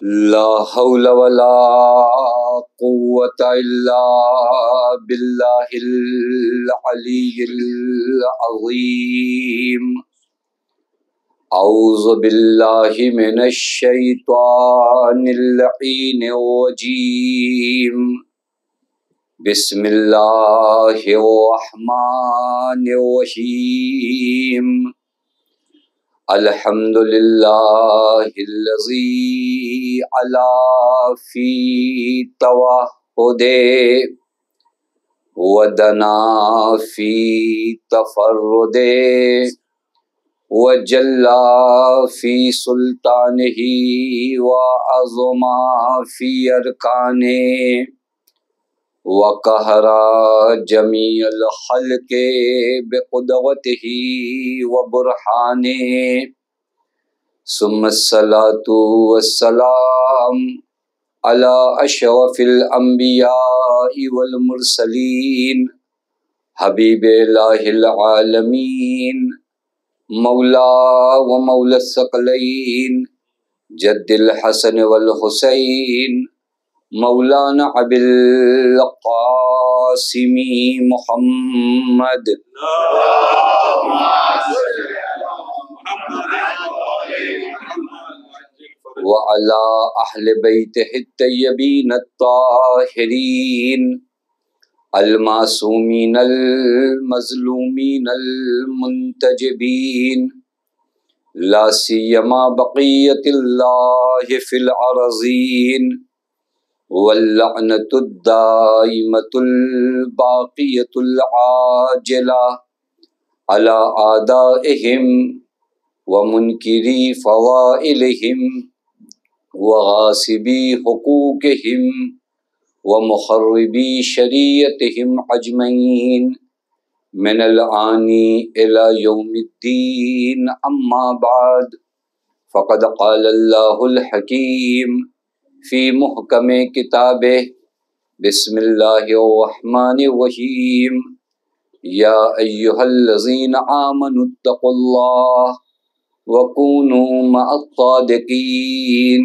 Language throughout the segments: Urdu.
لا حول ولا قوة إلا بالله العلي العظيم. أعوذ بالله من الشيطان اللعين الرجيم. بسم الله الرحمن الرحيم. الحمد لله الذي علا في توحده ودنا في تفرده وجلا في سلطانه وعظما في أركانه وقهر جميع الخلق بقدرته وبرهانه. ثم الصلاة والسلام على أشرف الأنبياء والمرسلين حبيب الله العالمين مولا ومولى الثقلين جد الحسن والحسين مولانا ابی القاسم محمد وعلى اہل بیتہ الطیبین الطاہرین المعصومین المظلومین المنتجبین لا سیما بقیت اللہ فی الارضین واللعنة الدائمة الباقية العاجلة على أعدائهم ومنكري فضائلهم وغاصبي حقوقهم ومخربي شريعتهم أجمعين من الآن إلى يوم الدين. أما بعد فقد قال الله الحكيم فی محکم کتابہ بسم اللہ الرحمن الرحیم یا ایہا الذین آمنوا اتقوا اللہ وکونوا مع الصادقین.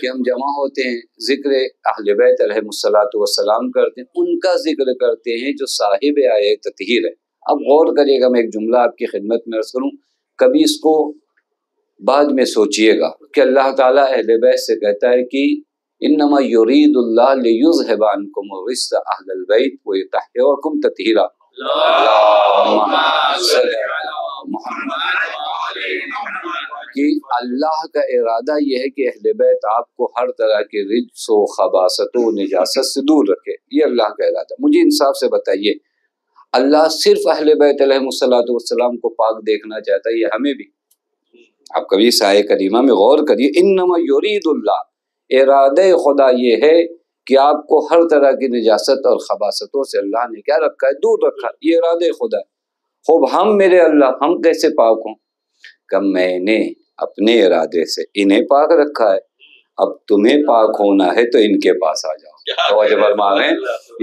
کہ ہم جمع ہوتے ہیں ذکر اہل بیت علیہ السلام کرتے ہیں، ان کا ذکر کرتے ہیں جو صاحب آیہ تطہیر ہے. اب غور کریے گا، میں ایک جملہ آپ کی خدمت میں عرض کروں، کبھی اس کو بعد میں سوچئے گا کہ اللہ تعالیٰ اہل بیت سے کہتا ہے کہ انما یرید اللہ لیذھب عنکم الرجس اہل البیت ویطہرکم تطہیرا. کہ اللہ کا ارادہ یہ ہے کہ اہل بیت آپ کو ہر طرح کے رجس و خباثت و نجاست سے دور رکھے. یہ اللہ کا ارادہ. مجھے انصاف سے بتائیے، اللہ صرف اہل بیت علیہ السلام کو پاک دیکھنا چاہتا ہے، یہ ہمیں بھی؟ آپ کبھی اس آیہ کریمہ میں غور کریے، انما یرید اللہ، ارادہ خدا یہ ہے کہ آپ کو ہر طرح کی نجاست اور خباثتوں سے اللہ نے کیا رکھا ہے؟ دور رکھا. یہ ارادہ خدا ہے. خوب ہم میرے اللہ ہم کیسے پاک ہوں؟ کہ میں نے اپنے ارادے سے انہیں پاک رکھا ہے، اب تمہیں پاک ہونا ہے تو ان کے پاس آ جاؤ. توجہ فرمائیں،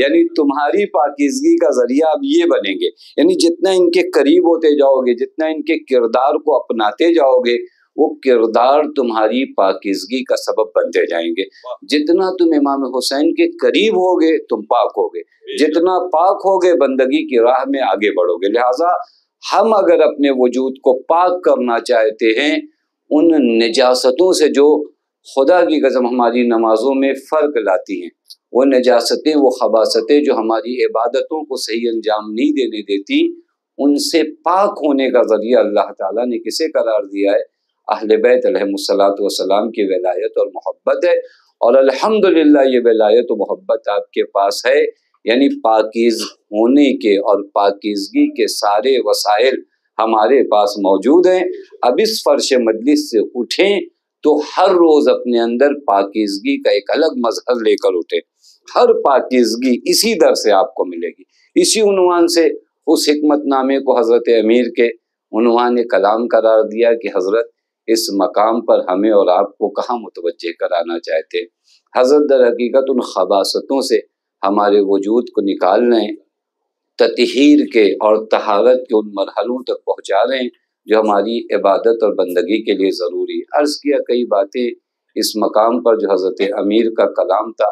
یعنی تمہاری پاکیزگی کا ذریعہ اب یہ بنیں گے. یعنی جتنا ان کے قریب ہوتے جاؤ گے، جتنا ان کے کردار کو اپناتے جاؤ گے، وہ کردار تمہاری پاکیزگی کا سبب بنتے جائیں گے. جتنا تم امام حسین کے قریب ہوگے تم پاک ہوگے، جتنا پاک ہوگے بندگی کی راہ میں آگے بڑھو گے. لہٰذا ہم اگر اپنے وجود کو پاک کرنا چاہتے ہیں، ان نجاستوں سے جو خدا کی قسم ہماری نمازوں میں فرق لاتی ہیں، وہ نجاستیں، وہ خباثتیں جو ہماری عبادتوں کو صحیح انجام نہیں دینے دیتی، ان سے پاک ہونے کا ذریعہ اللہ تعالیٰ نے کسے قرار دیا ہے؟ اہل بیت علیہ السلام کی ولایت اور محبت ہے. اور الحمدللہ یہ ولایت و محبت آپ کے پاس ہے، یعنی پاکیز ہونے کے اور پاکیزگی کے سارے وسائل ہمارے پاس موجود ہیں. اب اس فرش مجلس سے اٹھیں تو ہر روز اپنے اندر پاکیزگی کا ایک الگ مظہر لے کر اٹھیں. ہر پاکیزگی اسی در سے آپ کو ملے گی. اسی عنوان سے اس حکمت نامے کو حضرت امیر کے عنوان کلام قرار دیا کہ حضرت اس مقام پر ہمیں اور آپ کو کہاں متوجہ کرانا چاہتے. حضرت در حقیقت ان خباثتوں سے ہمارے وجود کو نکال رہے ہیں، تطہیر کے اور طہارت کے ان مرحلوں تک پہنچا رہے ہیں جو ہماری عبادت اور بندگی کے لیے ضروری ہے۔ عرض کیا کئی باتیں اس مقام پر جو حضرت امیر کا کلام تھا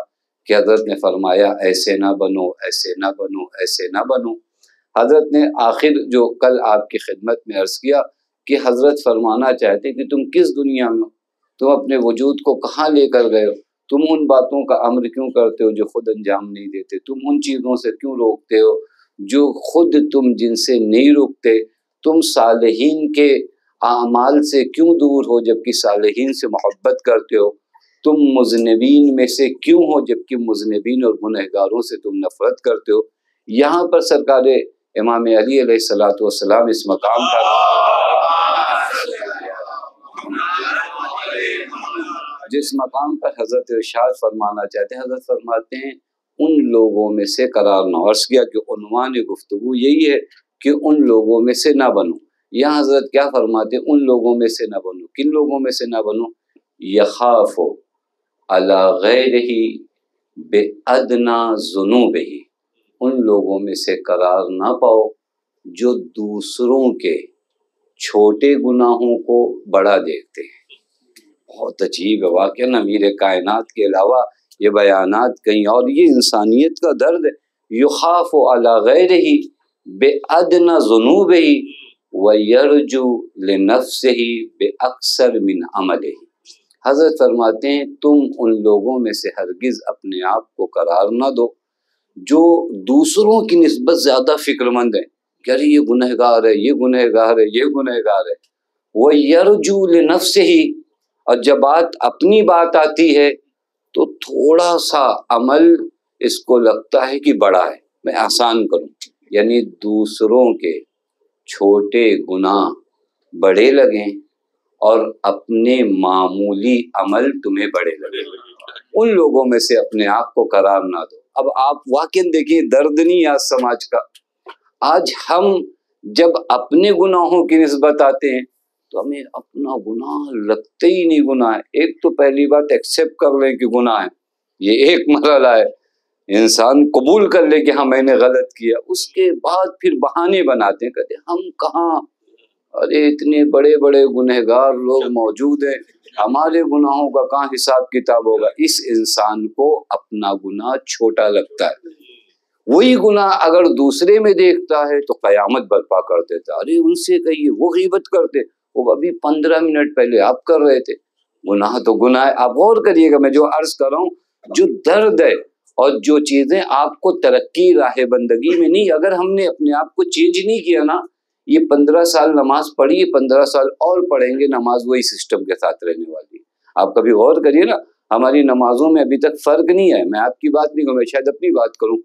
کہ حضرت نے فرمایا ایسے نہ بنو، ایسے نہ بنو، ایسے نہ بنو۔ حضرت نے آخر جو کل آپ کی خدمت میں عرض کیا کہ حضرت فرمانا چاہتے کہ تم کس دنیا میں ہو، تم اپنے وجود کو کہاں لے کر گئے ہو، تم ان باتوں کا امر کیوں کرتے ہو جو خود انجام نہیں دیتے، تم ان چیزوں سے کیوں روکتے ہو جو خود تم جن سے نہیں روکتے، تم صالحین کے اعمال سے کیوں دور ہو جبکہ صالحین سے محبت کرتے ہو، تم مذنبین میں سے کیوں ہو جبکہ مذنبین اور گنہگاروں سے تم نفرت کرتے ہو۔ یہاں پر سرکار امام علی علیہ الصلوۃ والسلام اس مقام پر جس مقام پر حضرت ارشاد فرمانا چاہتے ہیں، حضرت فرماتے ہیں ان لوگوں میں سے قرار نہ ہو۔ عرض کیا کہ عنوان گفتگو یہی ہے کہ ان لوگوں میں سے نہ بنو۔ یہاں حضرت کیا فرماتے ہیں؟ ان لوگوں میں سے نہ بنو۔ کن لوگوں میں سے نہ بنو؟ یخاف علی غیرہ بادنی ذنوبہ، ان لوگوں میں سے قرار نہ پاؤ جو دوسروں کے چھوٹے گناہوں کو بڑا دیکھتے ہیں۔ بہت عجیب ہے واقعہ، امیر کائنات کے علاوہ یہ بیانات کہیں اور، یہ انسانیت کا درد ہے۔ یخاف علی غیرہ بادنی ذنوبہ ویرجو لنفسہ باکثر من عملہ۔ حضرت فرماتے ہیں تم ان لوگوں میں سے ہرگز اپنے آپ کو قرار نہ دو جو دوسروں کی نسبت زیادہ فکر مند ہیں کہ ارے یہ گنہگار ہے، یہ گنہگار ہے، یہ گنہگار ہے۔ ویرجو لنفسہ، اور جب اپنی بات آتی ہے تو تھوڑا سا عمل اس کو لگتا ہے کہ بڑا ہے، میں آسان کروں، یعنی دوسروں کے چھوٹے گناہ بڑے لگیں اور اپنے معمولی عمل تمہیں بڑے لگیں۔ ان لوگوں میں سے اپنے آپ کو قرار نہ دو۔ اب آپ واقعی دیکھیں درد نہیں آج سماج کا، آج ہم جب اپنے گناہوں کی نسبت آتے ہیں تو ہمیں اپنا گناہ لگتے ہی نہیں گناہ ہے۔ ایک تو پہلی بات ایکسیپٹ کر لیں کہ گناہ ہے، یہ ایک مرحلہ ہے، انسان قبول کر لے کہ ہاں میں نے غلط کیا، اس کے بعد پھر بہانے بناتے ہیں، کہتے ہیں ہم کہاں، ارے اتنے بڑے بڑے گنہگار لوگ موجود ہیں، ہمارے گناہوں کا کہاں حساب کتاب ہوگا۔ اس انسان کو اپنا گناہ چھوٹا لگتا ہے، وہی گناہ اگر دوسرے میں دیکھتا ہے تو قیامت برپا کر دیتا، ارے ان سے کہیے وہ غیبت کرتے، وہ ابھی 15 منٹ پہلے آپ کر رہے تھے۔ گناہ تو گناہ ہے۔ آپ غور کریے گا میں جو عرض کر رہا ہوں، جو درد ہے اور جو چیزیں آپ کو ترقی راہ بندگی میں نہیں، اگر ہم نے اپنے آپ کو چینج نہیں کیا نا، یہ 15 سال نماز پڑھی، 15 سال اور پڑھیں گے، نماز وہی سسٹم کے ساتھ رہنے والی ہے۔ آپ کبھی غور کریے نا، ہماری نمازوں میں ابھی تک فرق نہیں ہے۔ میں آپ کی بات نہیں کروں، میں شاید اپنی بات کروں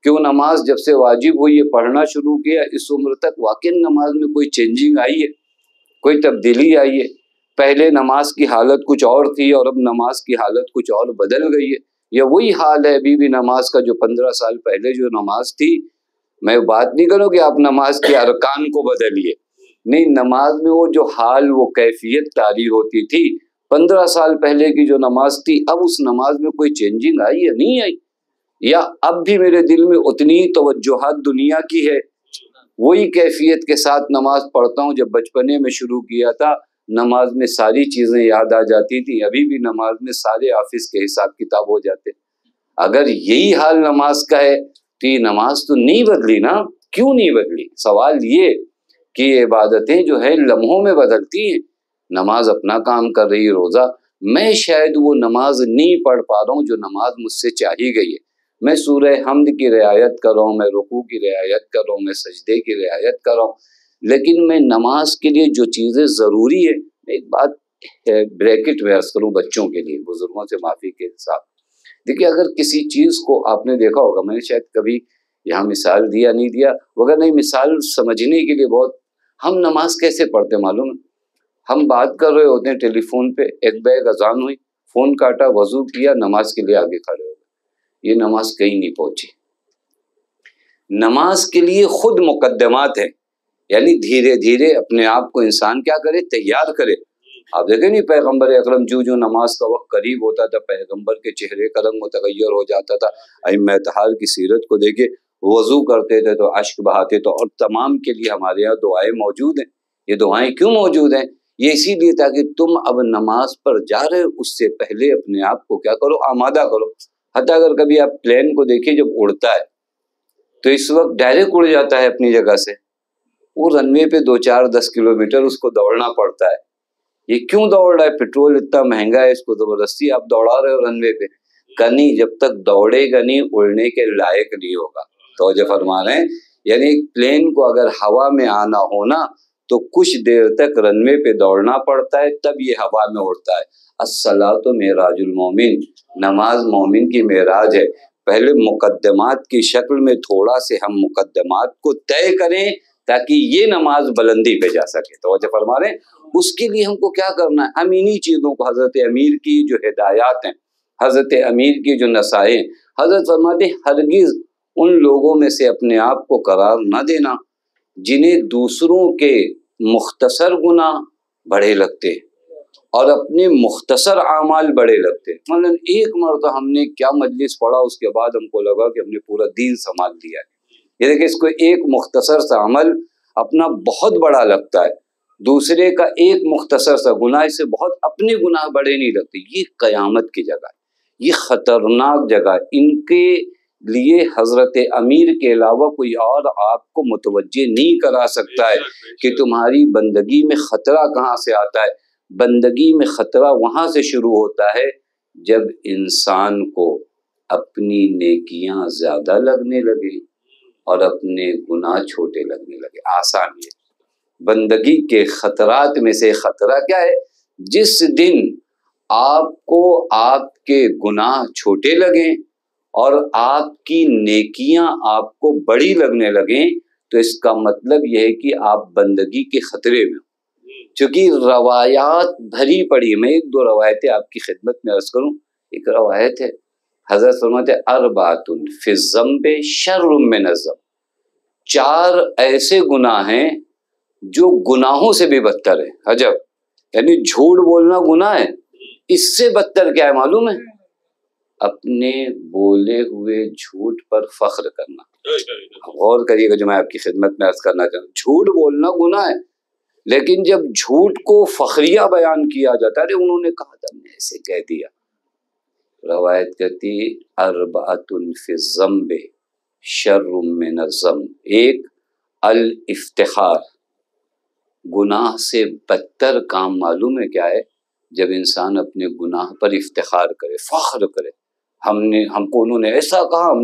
کہ وہ نماز جب سے واجب ہوئی ہے، پڑھنا شروع کیا، اس عمر تک واقعی نماز میں کوئی چینجنگ آئی ہے، کوئی تبدیلی آئی ہے؟ پہلے نماز کی حالت کچھ اور تھی اور اب نماز کی حالت کچھ اور بدل گئی ہے، یا وہی حال ہے ابھی بھی نماز کا جو 15 سال پہلے جو نماز تھی؟ میں بات نہیں کروں کہ آپ نماز کے ارکان کو بدلیے، نہیں، نماز میں وہ جو حال، وہ کیفیت طاری ہوتی تھی 15 سال پہلے کی جو نماز تھی، اب اس نماز میں کوئی چینجنگ آئی یا نہیں آئی؟ یا اب بھی میرے دل میں اتنی توجہات دنیا کی ہے، وہی کیفیت کے ساتھ نماز پڑھتا ہوں جب بچپنے میں شروع کیا تھا، نماز میں ساری چیزیں یاد آ جاتی تھی، ابھی بھی نماز میں سارے آفس کے حساب کتاب ہو جاتے۔ اگر یہی حال نماز کا ہے تو یہ نماز تو نہیں بدلی نا؟ کیوں نہیں بدلی؟ سوال یہ کہ یہ عبادتیں جو ہے لمحوں میں بدلتی ہیں، نماز اپنا کام کر رہی ہے، روزہ، میں شاید وہ نماز نہیں پڑھ پا رہا ہوں جو نماز مجھ سے چاہی گئی ہے۔ میں سورہ حمد کی رعایت کر رہا ہوں، میں رکوع کی رعایت کر رہا ہوں، میں سجدے کی رعایت کر رہا ہوں، لیکن میں نماز کے لیے جو چیزیں ضروری ہے، ایک بات بریکٹ میں عرض کروں بچوں کے لیے، بزرگوں سے معافی کے ساتھ، دیکھیے اگر کسی چیز کو آپ نے دیکھا ہوگا، میں نے شاید کبھی یہاں مثال دیا نہیں دیا، مگر نہیں، مثال سمجھنے کے لیے بہت، ہم نماز کیسے پڑھتے معلوم ہے؟ ہم بات کر رہے ہوتے ہیں ٹیلی فون پہ، ایک بیگ اذان ہوئی، فون کاٹا، وضو کیا، نماز کے لیے آگے کھڑے ہو گئے، یہ نماز کہیں نہیں پہنچی۔ نماز کے لیے خود مقدمات ہیں، یعنی دھیرے دھیرے اپنے آپ کو انسان کیا کرے، تیار کرے۔ آپ دیکھیں نہیں پیغمبر اکرم جو نماز کا وقت قریب ہوتا تھا، پیغمبر کے چہرے کا رنگ متغیر ہو جاتا تھا۔ ائمہ اطہار کی سیرت کو دیکھے، وضو کرتے تھے تو اشک بہاتے، تو اور تمام کے لیے ہمارے یہاں دعائیں موجود ہیں یہ دعائیں کیوں موجود ہیں؟ یہ اسی لیے تاکہ تم اب نماز پر جا رہے ہو اس سے پہلے اپنے آپ کو کیا کرو، آمادہ کرو۔ حتیٰ اگر کبھی آپ پلین کو دیکھیے جب اڑتا ہے تو اس وقت ڈائریکٹ اڑ جاتا ہے اپنی جگہ سے، وہ رن وے پہ 2-4-10 کلومیٹر اس کو دوڑنا پڑتا ہے۔ یہ کیوں دوڑ رہا ہے؟ پیٹرول اتنا مہنگا ہے، اس کو زبردستی آپ دوڑا رہے ہو رن وے پہ، کنی جب تک دوڑے گا نہیں اڑنے کے لائق نہیں ہوگا۔ توجہ فرما رہے ہیں، یعنی پلین کو اگر ہوا میں آنا ہونا تو کچھ دیر تک رن وے پہ دوڑنا پڑتا ہے، تب یہ ہوا میں اڑتا ہے۔ الصلاۃ معراج المومن، نماز مومن کی معراج ہے۔ پہلے مقدمات کی شکل میں تھوڑا سے ہم مقدمات کو طے کریں تاکہ یہ نماز بلندی پہ جا سکے۔ توجہ فرما رہے ہیں، اس کے لیے ہم کو کیا کرنا ہے؟ ہم انہی چیزوں کو، حضرت امیر کی جو ہدایات ہیں، حضرت امیر کی جو نصائح، حضرت فرماتے ہیں ہرگز ان لوگوں میں سے اپنے آپ کو قرار نہ دینا جنہیں دوسروں کے مختصر گناہ بڑے لگتے اور اپنے مختصر اعمال بڑے لگتے۔ مثلا ایک مرتبہ ہم نے کیا مجلس پڑھا، اس کے بعد ہم کو لگا کہ ہم نے پورا دین سنبھال لیا ہے۔ یہ دیکھیں، اس کو ایک مختصر سا عمل اپنا بہت بڑا لگتا ہے، دوسرے کا ایک مختصر سا گناہ اس سے بہت اپنے گناہ بڑے نہیں لگتے۔ یہ قیامت کی جگہ ہے، یہ خطرناک جگہ ہے۔ ان کے لیے حضرت امیر کے علاوہ کوئی اور آپ کو متوجہ نہیں کرا سکتا ہے کہ تمہاری بندگی میں خطرہ کہاں سے آتا ہے۔ بندگی میں خطرہ وہاں سے شروع ہوتا ہے جب انسان کو اپنی نیکیاں زیادہ لگنے لگے اور اپنے گناہ چھوٹے لگنے لگے۔ آسان یہ بندگی کے خطرات میں سے خطرہ کیا ہے؟ جس دن آپ کو آپ کے گناہ چھوٹے لگیں اور آپ کی نیکیاں آپ کو بڑی لگنے لگیں تو اس کا مطلب یہ ہے کہ آپ بندگی کے خطرے میں ہو۔ چونکہ روایات بھری پڑی ہے، میں ایک دو روایتیں آپ کی خدمت میں عرض کروں۔ ایک روایت ہے، حضرت فرماتے ہیں اربعۃ فی الذنب شر من الذنب، 4 ایسے گناہ ہیں جو گناہوں سے بھی بدتر ہے۔ عجب، یعنی جھوٹ بولنا گناہ ہے، اس سے بدتر کیا ہے معلوم ہے؟ اپنے بولے ہوئے جھوٹ پر فخر کرنا۔ غور کریے گا جو میں آپ کی خدمت میں عرض کرنا چاہتا ہوں، جھوٹ بولنا گناہ ہے، لیکن جب جھوٹ کو فخریہ بیان کیا جاتا ہے، انہوں نے کہا تھا، نے ایسے کہہ دیا۔ روایت کہتی اربعۃ فی الذنب شر من الذنب، ایک الافتخار، گناہ سے بدتر کام معلوم ہے کیا ہے؟ جب انسان اپنے گناہ پر افتخار کرے، فخر کرے، ہم کو انہوں نے ایسا کہا، ہم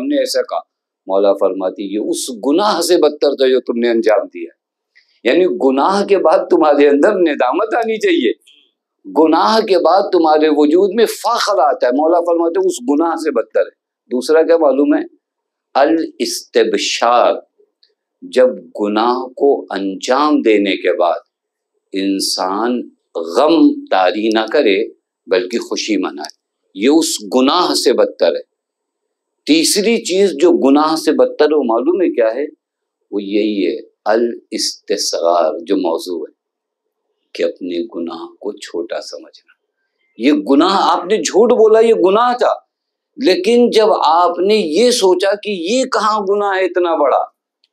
نے ایسا کہا۔ مولا فرماتی یہ اس گناہ سے بدتر تھا جو تم نے انجام دیا۔ یعنی گناہ کے بعد تمہارے اندر ندامت آنی چاہیے، گناہ کے بعد تمہارے وجود میں فخر آتا ہے۔ مولا فرماتے اس گناہ سے بدتر ہے۔ دوسرا کیا معلوم ہے؟ الاستبشار، جب گناہ کو انجام دینے کے بعد انسان غم طاری نہ کرے بلکہ خوشی منائے، یہ اس گناہ سے بدتر ہے۔ تیسری چیز جو گناہ سے بدتر ہے وہ معلوم ہے کیا ہے؟ وہ یہی ہے الاستصغار، جو موضوع ہے کہ اپنے گناہ کو چھوٹا سمجھنا۔ یہ گناہ، آپ نے جھوٹ بولا یہ گناہ تھا، لیکن جب آپ نے یہ سوچا کہ یہ کہاں گناہ ہے اتنا بڑا،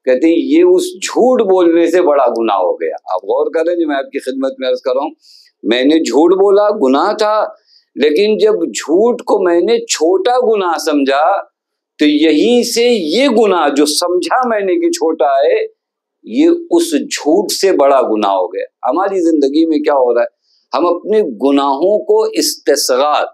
کہتے ہیں یہ اس جھوٹ بولنے سے بڑا گناہ ہو گیا۔ آپ غور کریں جو میں آپ کی خدمت میں عرض کر رہا ہوں، میں نے جھوٹ بولا گناہ تھا، لیکن جب جھوٹ کو میں نے چھوٹا گناہ سمجھا تو یہیں سے یہ گناہ جو سمجھا میں نے کہ چھوٹا ہے، یہ اس جھوٹ سے بڑا گناہ ہو گیا۔ ہماری زندگی میں کیا ہو رہا ہے؟ ہم اپنے گناہوں کو استصغار،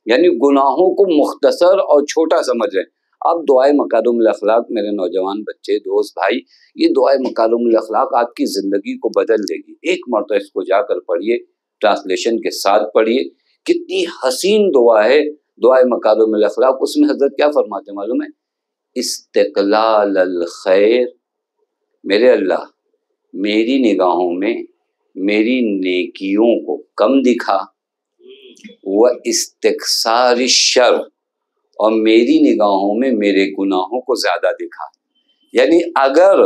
یعنی گناہوں کو مختصر اور چھوٹا سمجھ رہے ہیں۔ اب دعائے مکارم الاخلاق، میرے نوجوان بچے، دوست، بھائی، یہ دعائے مکارم الاخلاق آپ کی زندگی کو بدل دے گی۔ ایک مرتبہ اس کو جا کر پڑھیے، ٹرانسلیشن کے ساتھ پڑھیے، کتنی حسین دعا ہے دعائے مکارم الاخلاق۔ اس میں حضرت کیا فرماتے ہیں معلوم ہے؟ استقلال الخیر، میرے اللہ میری نگاہوں میں میری نیکیوں کو کم دکھا، وہ استکثار الشر، اور میری نگاہوں میں میرے گناہوں کو زیادہ دکھا۔ یعنی اگر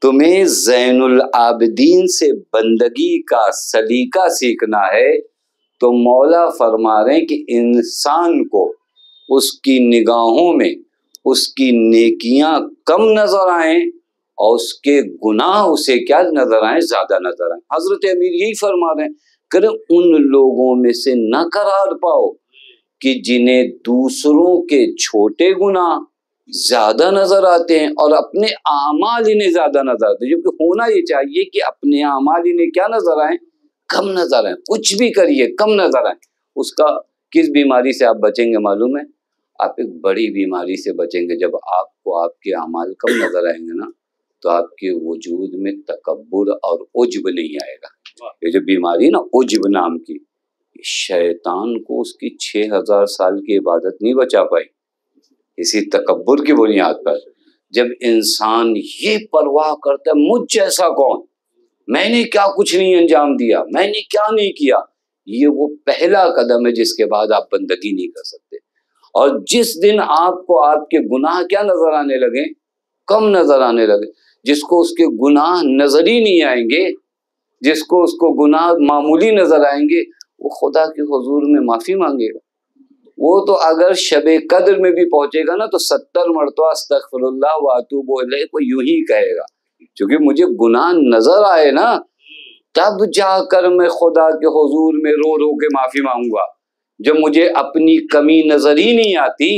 تمہیں زین العابدین سے بندگی کا سلیقہ سیکھنا ہے تو مولا فرما رہے ہیں کہ انسان کو اس کی نگاہوں میں اس کی نیکیاں کم نظر آئیں اور اس کے گناہ اسے کیا نظر آئیں؟ زیادہ نظر آئیں۔ حضرت امیر یہی فرما رہے ہیں کہ ان لوگوں میں سے نہ قرار پاؤ کہ جنہیں دوسروں کے چھوٹے گناہ زیادہ نظر آتے ہیں اور اپنے اعمال انہیں زیادہ نظر آتے ہیں، جبکہ ہونا یہ چاہیے کہ اپنے اعمال انہیں کیا نظر آئیں؟ کم نظر آئیں۔ کچھ بھی کریے کم نظر آئیں۔ اس کا کس بیماری سے آپ بچیں گے معلوم ہے؟ آپ ایک بڑی بیماری سے بچیں گے۔ جب آپ کو آپ کے اعمال کم نظر آئیں گے نا تو آپ کے وجود میں تکبر اور عجب نہیں آئے گا۔ یہ جو بیماری نا عجب نام کی، شیطان کو اس کی 6000 سال کی عبادت نہیں بچا پائی اسی تکبر کی بنیاد پر۔ جب انسان یہ پرواہ کرتا ہے مجھ جیسا کون، میں نے کیا کچھ نہیں انجام دیا، میں نے کیا نہیں کیا، یہ وہ پہلا قدم ہے جس کے بعد آپ بندگی نہیں کر سکتے۔ اور جس دن آپ کو آپ کے گناہ کیا نظر آنے لگے؟ کم نظر آنے لگے۔ جس کو اس کے گناہ نظر ہی نہیں آئیں گے، جس کو اس کو گناہ معمولی نظر آئیں گے، وہ خدا کے حضور میں معافی مانگے گا۔ وہ تو اگر شب قدر میں بھی پہنچے گا نا تو 70 مرتبہ استغفر اللہ واتوب الیہ کو یوں ہی کہے گا، کیونکہ مجھے گناہ نظر آئے نا تب جا کر میں خدا کے حضور میں رو رو کے معافی مانگوں گا۔ جب مجھے اپنی کمی نظر ہی نہیں آتی،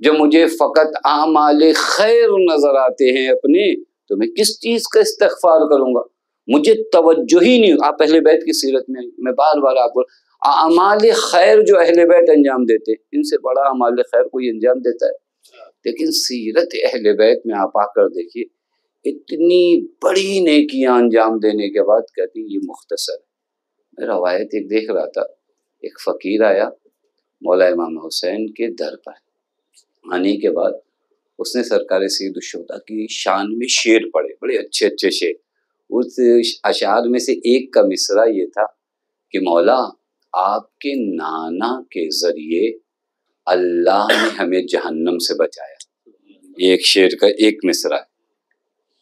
جب مجھے فقط اعمال خیر نظر آتے ہیں اپنے، تو میں کس چیز کا استغفار کروں گا؟ مجھے توجہ ہی نہیں۔ آپ اہل بیت کی سیرت میں بار بار آپ کو اعمال خیر جو اہل بیت انجام دیتے، ان سے بڑا اعمال خیر کوئی انجام دیتا ہے؟ لیکن سیرت اہل بیت میں آپ آ کر دیکھیے، اتنی بڑی نیکیاں انجام دینے کے بعد کہتی یہ مختصر ہے۔ میں روایت ایک دیکھ رہا تھا، ایک فقیر آیا مولا امام حسین کے در پر، آنے کے بعد اس نے سرکار سید الشہداء کی شان میں شعر پڑھے، بڑے اچھے اچھے شعر۔ اس اشعار میں سے ایک کا مصرع یہ تھا کہ مولا آپ کے نانا کے ذریعے اللہ نے ہمیں جہنم سے بچایا۔ ایک شعر کا ایک مصرع ہے،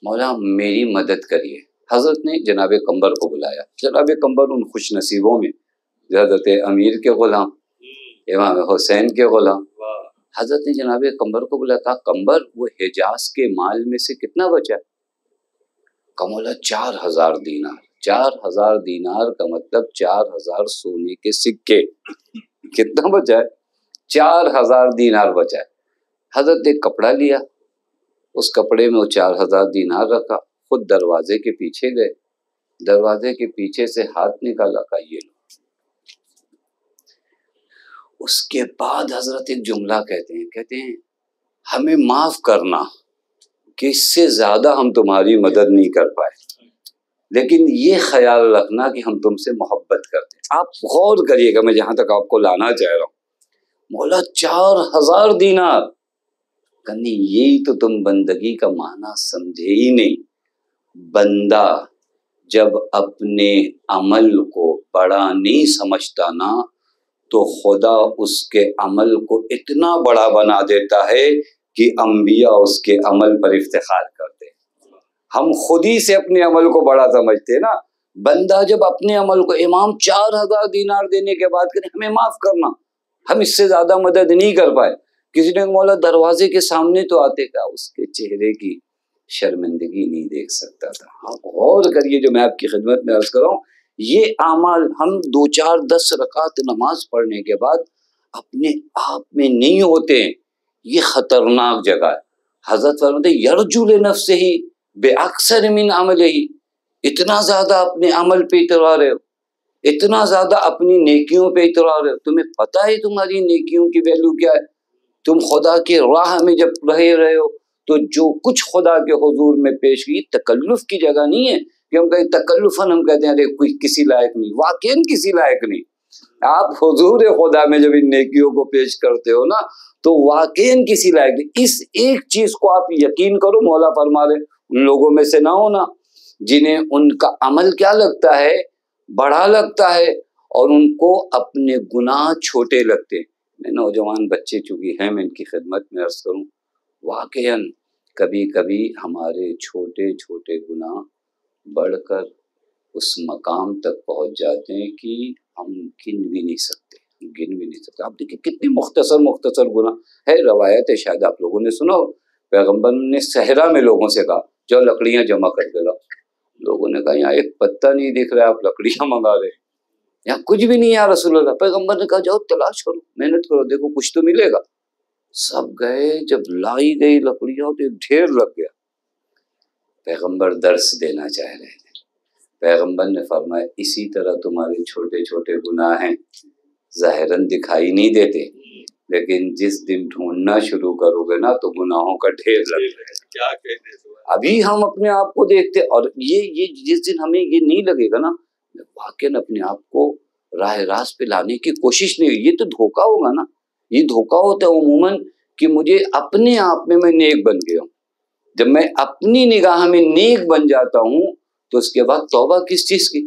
مولا میری مدد کریے۔ حضرت نے جناب قمبر کو بلایا۔ جناب قمبر ان خوش نصیبوں میں حضرت امیر کے غلام، امام حسین کے غلام۔ حضرت نے جناب قمبر کو بلایا، کہا قمبر وہ حجاز کے مال میں سے کتنا بچا؟ کہا مولا 4000 دینار۔ 4000 دینار کا مطلب 4000 سونے کے سکے۔ کتنا بچا ہے؟ 4000 دینار بچا ہے۔ حضرت نے کپڑا لیا، اس کپڑے میں وہ 4000 دینار رکھا، خود دروازے کے پیچھے گئے، دروازے کے پیچھے سے ہاتھ نکالا، کہا یہ لو۔ اس کے بعد حضرت ایک جملہ کہتے ہیں ہمیں معاف کرنا کہ اس سے زیادہ ہم تمہاری مدد نہیں کر پائے، لیکن یہ خیال رکھنا کہ ہم تم سے محبت کرتے ہیں۔ آپ غور کریے گا، میں جہاں تک آپ کو لانا چاہ رہا ہوں، مولا 4000 دینار کرنی، یہی تو تم بندگی کا معنی سمجھے ہی نہیں۔ بندہ جب اپنے عمل کو بڑا نہیں سمجھتا نا تو خدا اس کے عمل کو اتنا بڑا بنا دیتا ہے کہ انبیاء اس کے عمل پر افتخار کرتے ہیں۔ ہم خود ہی سے اپنے عمل کو بڑا سمجھتے ہیں نا۔ بندہ جب اپنے عمل کو، امام 4000 دینار دینے کے بعد کہ ہمیں معاف کرنا، ہم اس سے زیادہ مدد نہیں کر پائے۔ کسی نے مولا دروازے کے سامنے تو آتے، کا اس کے چہرے کی شرمندگی نہیں دیکھ سکتا تھا۔ آپ غور کریے جو میں آپ کی خدمت میں عرض کر رہا ہوں، یہ اعمال ہم 2 4 10 رکعت نماز پڑھنے کے بعد اپنے آپ میں نہیں ہوتے ہیں، یہ خطرناک جگہ ہے۔ حضرت فرماتے ہیں یرجو لنفسہ بے اکثر من عملہ، اتنا زیادہ اپنے عمل پہ اترا رہے ہو، اتنا زیادہ اپنی نیکیوں پہ اترا رہے ہو، تمہیں پتہ ہے تمہاری نیکیوں کی ویلیو کیا ہے؟ تم خدا کے راہ میں جب رہے ہو تو جو کچھ خدا کے حضور میں پیش کی، تکلف کی جگہ نہیں ہے کہ ہم کہیں تکلفاً ہم کہتے ہیں ارے کوئی کسی لائق نہیں، واقعاً کسی لائق نہیں۔ آپ حضور خدا میں جب ان نیکیوں کو پیش کرتے ہو نا تو واقعاً کسی لائق نہیں۔ اس ایک چیز کو آپ یقین کرو، مولا فرما رہے ان لوگوں میں سے نہ ہونا جنہیں ان کا عمل کیا لگتا ہے؟ بڑا لگتا ہے، اور ان کو اپنے گناہ چھوٹے لگتے ہیں۔ میں نوجوان بچے چونکہ ہیں، میں ان کی خدمت میں عرض کروں، واقعاً کبھی کبھی ہمارے چھوٹے چھوٹے گناہ بڑھ کر اس مقام تک پہنچ جاتے ہیں کہ ہم گن بھی نہیں سکتے۔ آپ دیکھیں کتنی مختصر گناہ ہے۔ روایت ہے، شاید آپ لوگوں نے سنا ہو، پیغمبر نے صحرا میں لوگوں سے کہا جو لکڑیاں جمع کر کے لاؤ. لوگوں نے کہا یہاں ایک پتا نہیں دکھ رہا ہے, آپ لکڑیاں منگا رہے ہیں, یہاں کچھ بھی نہیں ہے رسول اللہ. پیغمبر نے کہا جاؤ تلاش کرو, محنت کرو, دیکھو کچھ تو ملے گا. سب گئے, جب لائی گئی لکڑیاں تو ایک ڈھیر لگ گیا. پیغمبر درس دینا چاہ رہے تھے. پیغمبر نے فرمایا اسی طرح تمہارے چھوٹے چھوٹے گناہ ہیں, ظاہراً دکھائی نہیں دیتے, لیکن جس دن ڈھونڈنا شروع کرو گے نا تو گناہوں کا ڈھیر لگ جائے گا. ابھی ہم اپنے آپ کو دیکھتے, اور یہ جس دن ہمیں یہ نہیں لگے گا نا واقعاً اپنے آپ کو راہ راست پہ لانے کی کوشش نہیں ہوئی, یہ تو دھوکا ہوگا نا. یہ دھوکا ہوتا ہے عموماً کہ مجھے اپنے آپ میں نیک بن گیا ہوں. جب میں اپنی نگاہ میں نیک بن جاتا ہوں تو اس کے بعد توبہ کس چیز کی,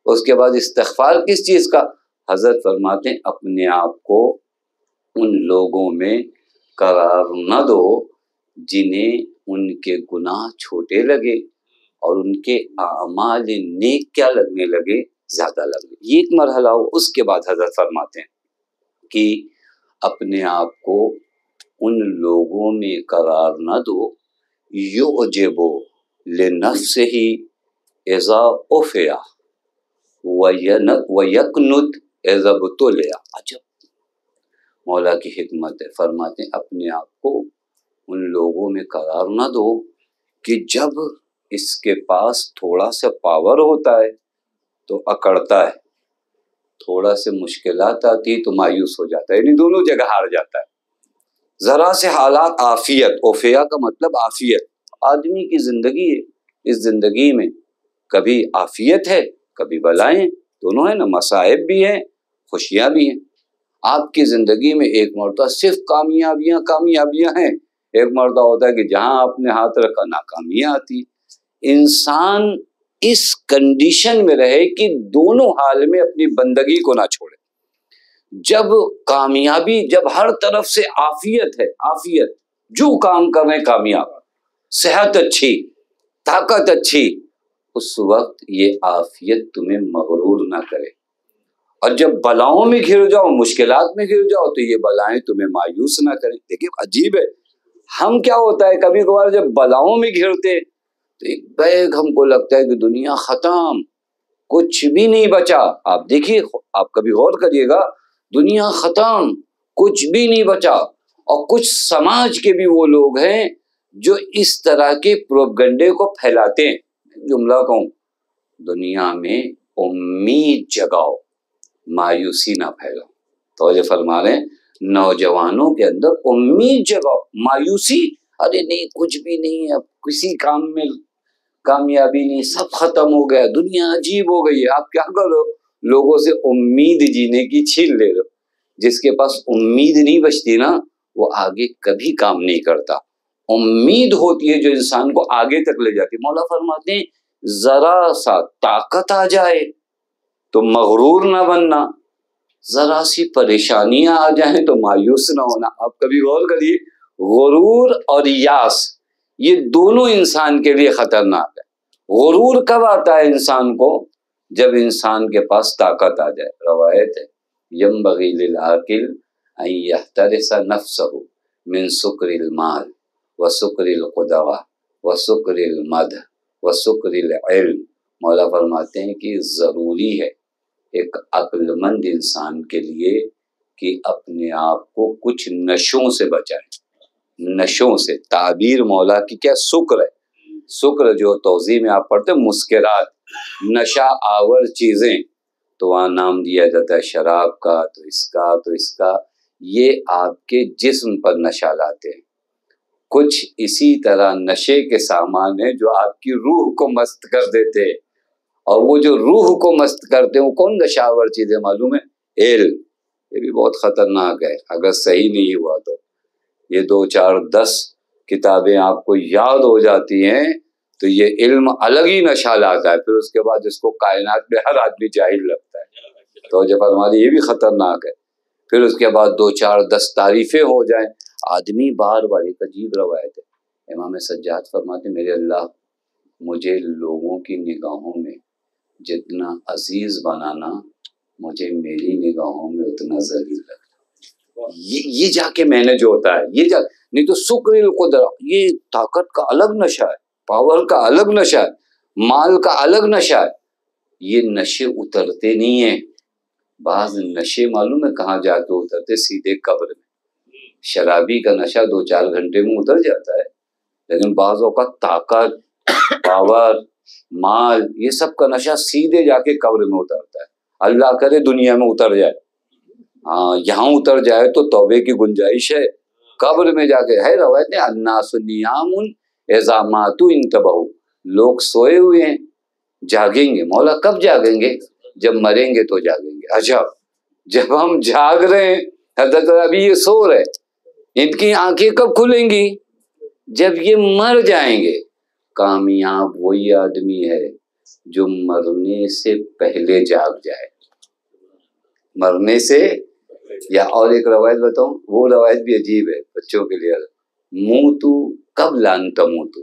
اس کے بعد استغفار کس چیز کا. حضرت فرماتے ہیں اپنے آپ کو ان لوگوں میں قرار نہ دو جنہیں ان کے گناہ چھوٹے لگے اور ان کے اعمال نیک کیا لگنے لگے, زیادہ لگنے. یہ ایک مرحلہ ہو. اس کے بعد حضرت فرماتے ہیں کہ اپنے آپ کو ان لوگوں میں قرار نہ دو یعجبو لنفسہ اذا عفیا ویقنت اذا ابتلیا. عجب مولا کی حکمت ہے. فرماتے ہیں اپنے آپ کو ان لوگوں میں قرار نہ دو کہ جب اس کے پاس تھوڑا سا پاور ہوتا ہے تو اکڑتا ہے, تھوڑا سے مشکلات آتی تو مایوس ہو جاتا ہے, یعنی دونوں جگہ ہار جاتا ہے. ذرا سے حالات عافیت, اوفیا کا مطلب عافیت. آدمی کی زندگی ہے, اس زندگی میں کبھی عافیت ہے کبھی بلائیں, دونوں ہیں نا, مصائب بھی ہیں خوشیاں بھی ہیں. آپ کی زندگی میں ایک مرتبہ صرف کامیابیاں ہیں, ایک مرتبہ ہوتا ہے کہ جہاں آپ نے ہاتھ رکھا ناکامیاں آتی. انسان اس کنڈیشن میں رہے کہ دونوں حال میں اپنی بندگی کو نہ چھوڑے. جب کامیابی, جب ہر طرف سے عافیت ہے, عافیت جو کام کرنے کامیاب, صحت اچھی, طاقت اچھی, اس وقت یہ عافیت تمہیں مغرور نہ کرے. اور جب بلاؤں میں گھر جاؤ, مشکلات میں گھر جاؤ, تو یہ بلائیں تمہیں مایوس نہ کریں. دیکھیے عجیب ہے, ہم کیا ہوتا ہے کبھی کبھار جب بلاؤں میں گھرتے تو ایک بیگ ہم کو لگتا ہے کہ دنیا ختم, کچھ بھی نہیں بچا. آپ دیکھیے, آپ کبھی غور کریے گا, دنیا ختم, کچھ بھی نہیں بچا. اور کچھ سماج کے بھی وہ لوگ ہیں جو اس طرح کے پروپیگنڈے کو پھیلاتے ہیں. جملہ کہوں, دنیا میں امید جگاؤ, مایوسی نہ پھیلاؤ. توجہ فرما رہے ہیں, نوجوانوں کے اندر امید جگاؤ, مایوسی, ارے نہیں کچھ بھی نہیں ہے, اب کسی کام میں کامیابی نہیں, سب ختم ہو گیا, دنیا عجیب ہو گئی ہے. آپ کیا کرو, لوگوں سے امید جینے کی چھین لے رہے. جس کے پاس امید نہیں بچتی نا وہ آگے کبھی کام نہیں کرتا. امید ہوتی ہے جو انسان کو آگے تک لے جاتی. مولا فرماتے ہیں ذرا سا طاقت آ جائے تو مغرور نہ بننا, ذرا سی پریشانیاں آ جائیں تو مایوس نہ ہونا. آپ کبھی غور کریے, غرور اور یاس یہ دونوں انسان کے لیے خطرناک ہے. غرور کب آتا ہے انسان کو, جب انسان کے پاس طاقت آ جائے. روایت ہے ینبغی للعاقل ان یحترس نفسہ من سکر المال وسکر القدوہ وسکر المدح وسکر العلم. مولا فرماتے ہیں کہ ضروری ہے ایک عقل مند انسان کے لیے کہ اپنے آپ کو کچھ نشوں سے بچائے. نشوں سے تعبیر مولا کی کیا, سکر ہے. سکر جو توضیح میں آپ پڑھتے ہیں مسکرات, نشہ آور چیزیں, تو وہاں نام دیا جاتا ہے شراب کا, تو اس کا, تو اس کا. یہ آپ کے جسم پر نشہ لاتے ہیں. کچھ اسی طرح نشے کے سامان ہیں جو آپ کی روح کو مست کر دیتے ہیں, اور وہ جو روح کو مست کرتے ہیں وہ کون نشاور چیزیں معلوم ہے؟ علم. یہ بھی بہت خطرناک ہے, اگر صحیح نہیں ہوا تو یہ 2 4 10 کتابیں آپ کو یاد ہو جاتی ہیں تو یہ علم الگ ہی نشہ لاتا ہے. پھر اس کے بعد اس کو کائنات میں ہر آدمی جاہل لگتا ہے. تو جب ہماری یہ بھی خطرناک ہے. پھر اس کے بعد 2 4 10 تعریفیں ہو جائیں, آدمی بار بار. ایک عجیب روایت ہے, امام سجاد فرماتے میرے اللہ مجھے لوگوں کی نگاہوں میں جتنا عزیز بنانا, مجھے میری نگاہوں میں اتنا ذلیل لگتا. یہ جا کے مینج ہوتا ہے, یہ جا, نہیں تو سکر القدرہ, یہ طاقت کا الگ نشہ ہے. پاور کا الگ نشہ ہے، مال کا الگ نشہ ہے، یہ نشے اترتے نہیں ہیں۔ بعض نشے معلوم ہے کہاں جا کے اترتے؟ سیدھے قبر میں۔ شرابی کا نشہ 2-4 گھنٹے میں اتر جاتا ہے، لیکن بعض اوقات طاقت، پاور، مال، یہ سب کا نشہ سیدھے جا کے قبر میں اترتا ہے۔ اللہ کرے دنیا میں اتر جائے، ہاں یہاں اتر جائے تو توبے کی گنجائش ہے، قبر میں جا کے ہے روایت ہے الناس نیام اذا ماتوا انتبہوا، لوگ سوئے ہوئے ہیں جاگیں گے، مولا کب جاگیں گے؟ جب مریں گے تو جاگیں گے۔ اچھا جب ہم جاگ رہے ہیں، حضرت ابھی یہ سو رہے، ان کی آنکھیں کب کھلیں گی؟ جب یہ مر جائیں گے۔ کامیاب وہی آدمی ہے جو مرنے سے پہلے جاگ جائے، مرنے سے۔ یا اور ایک روایت بتاؤں، وہ روایت بھی عجیب ہے بچوں کے لیے، موتو قبل ان تموتو،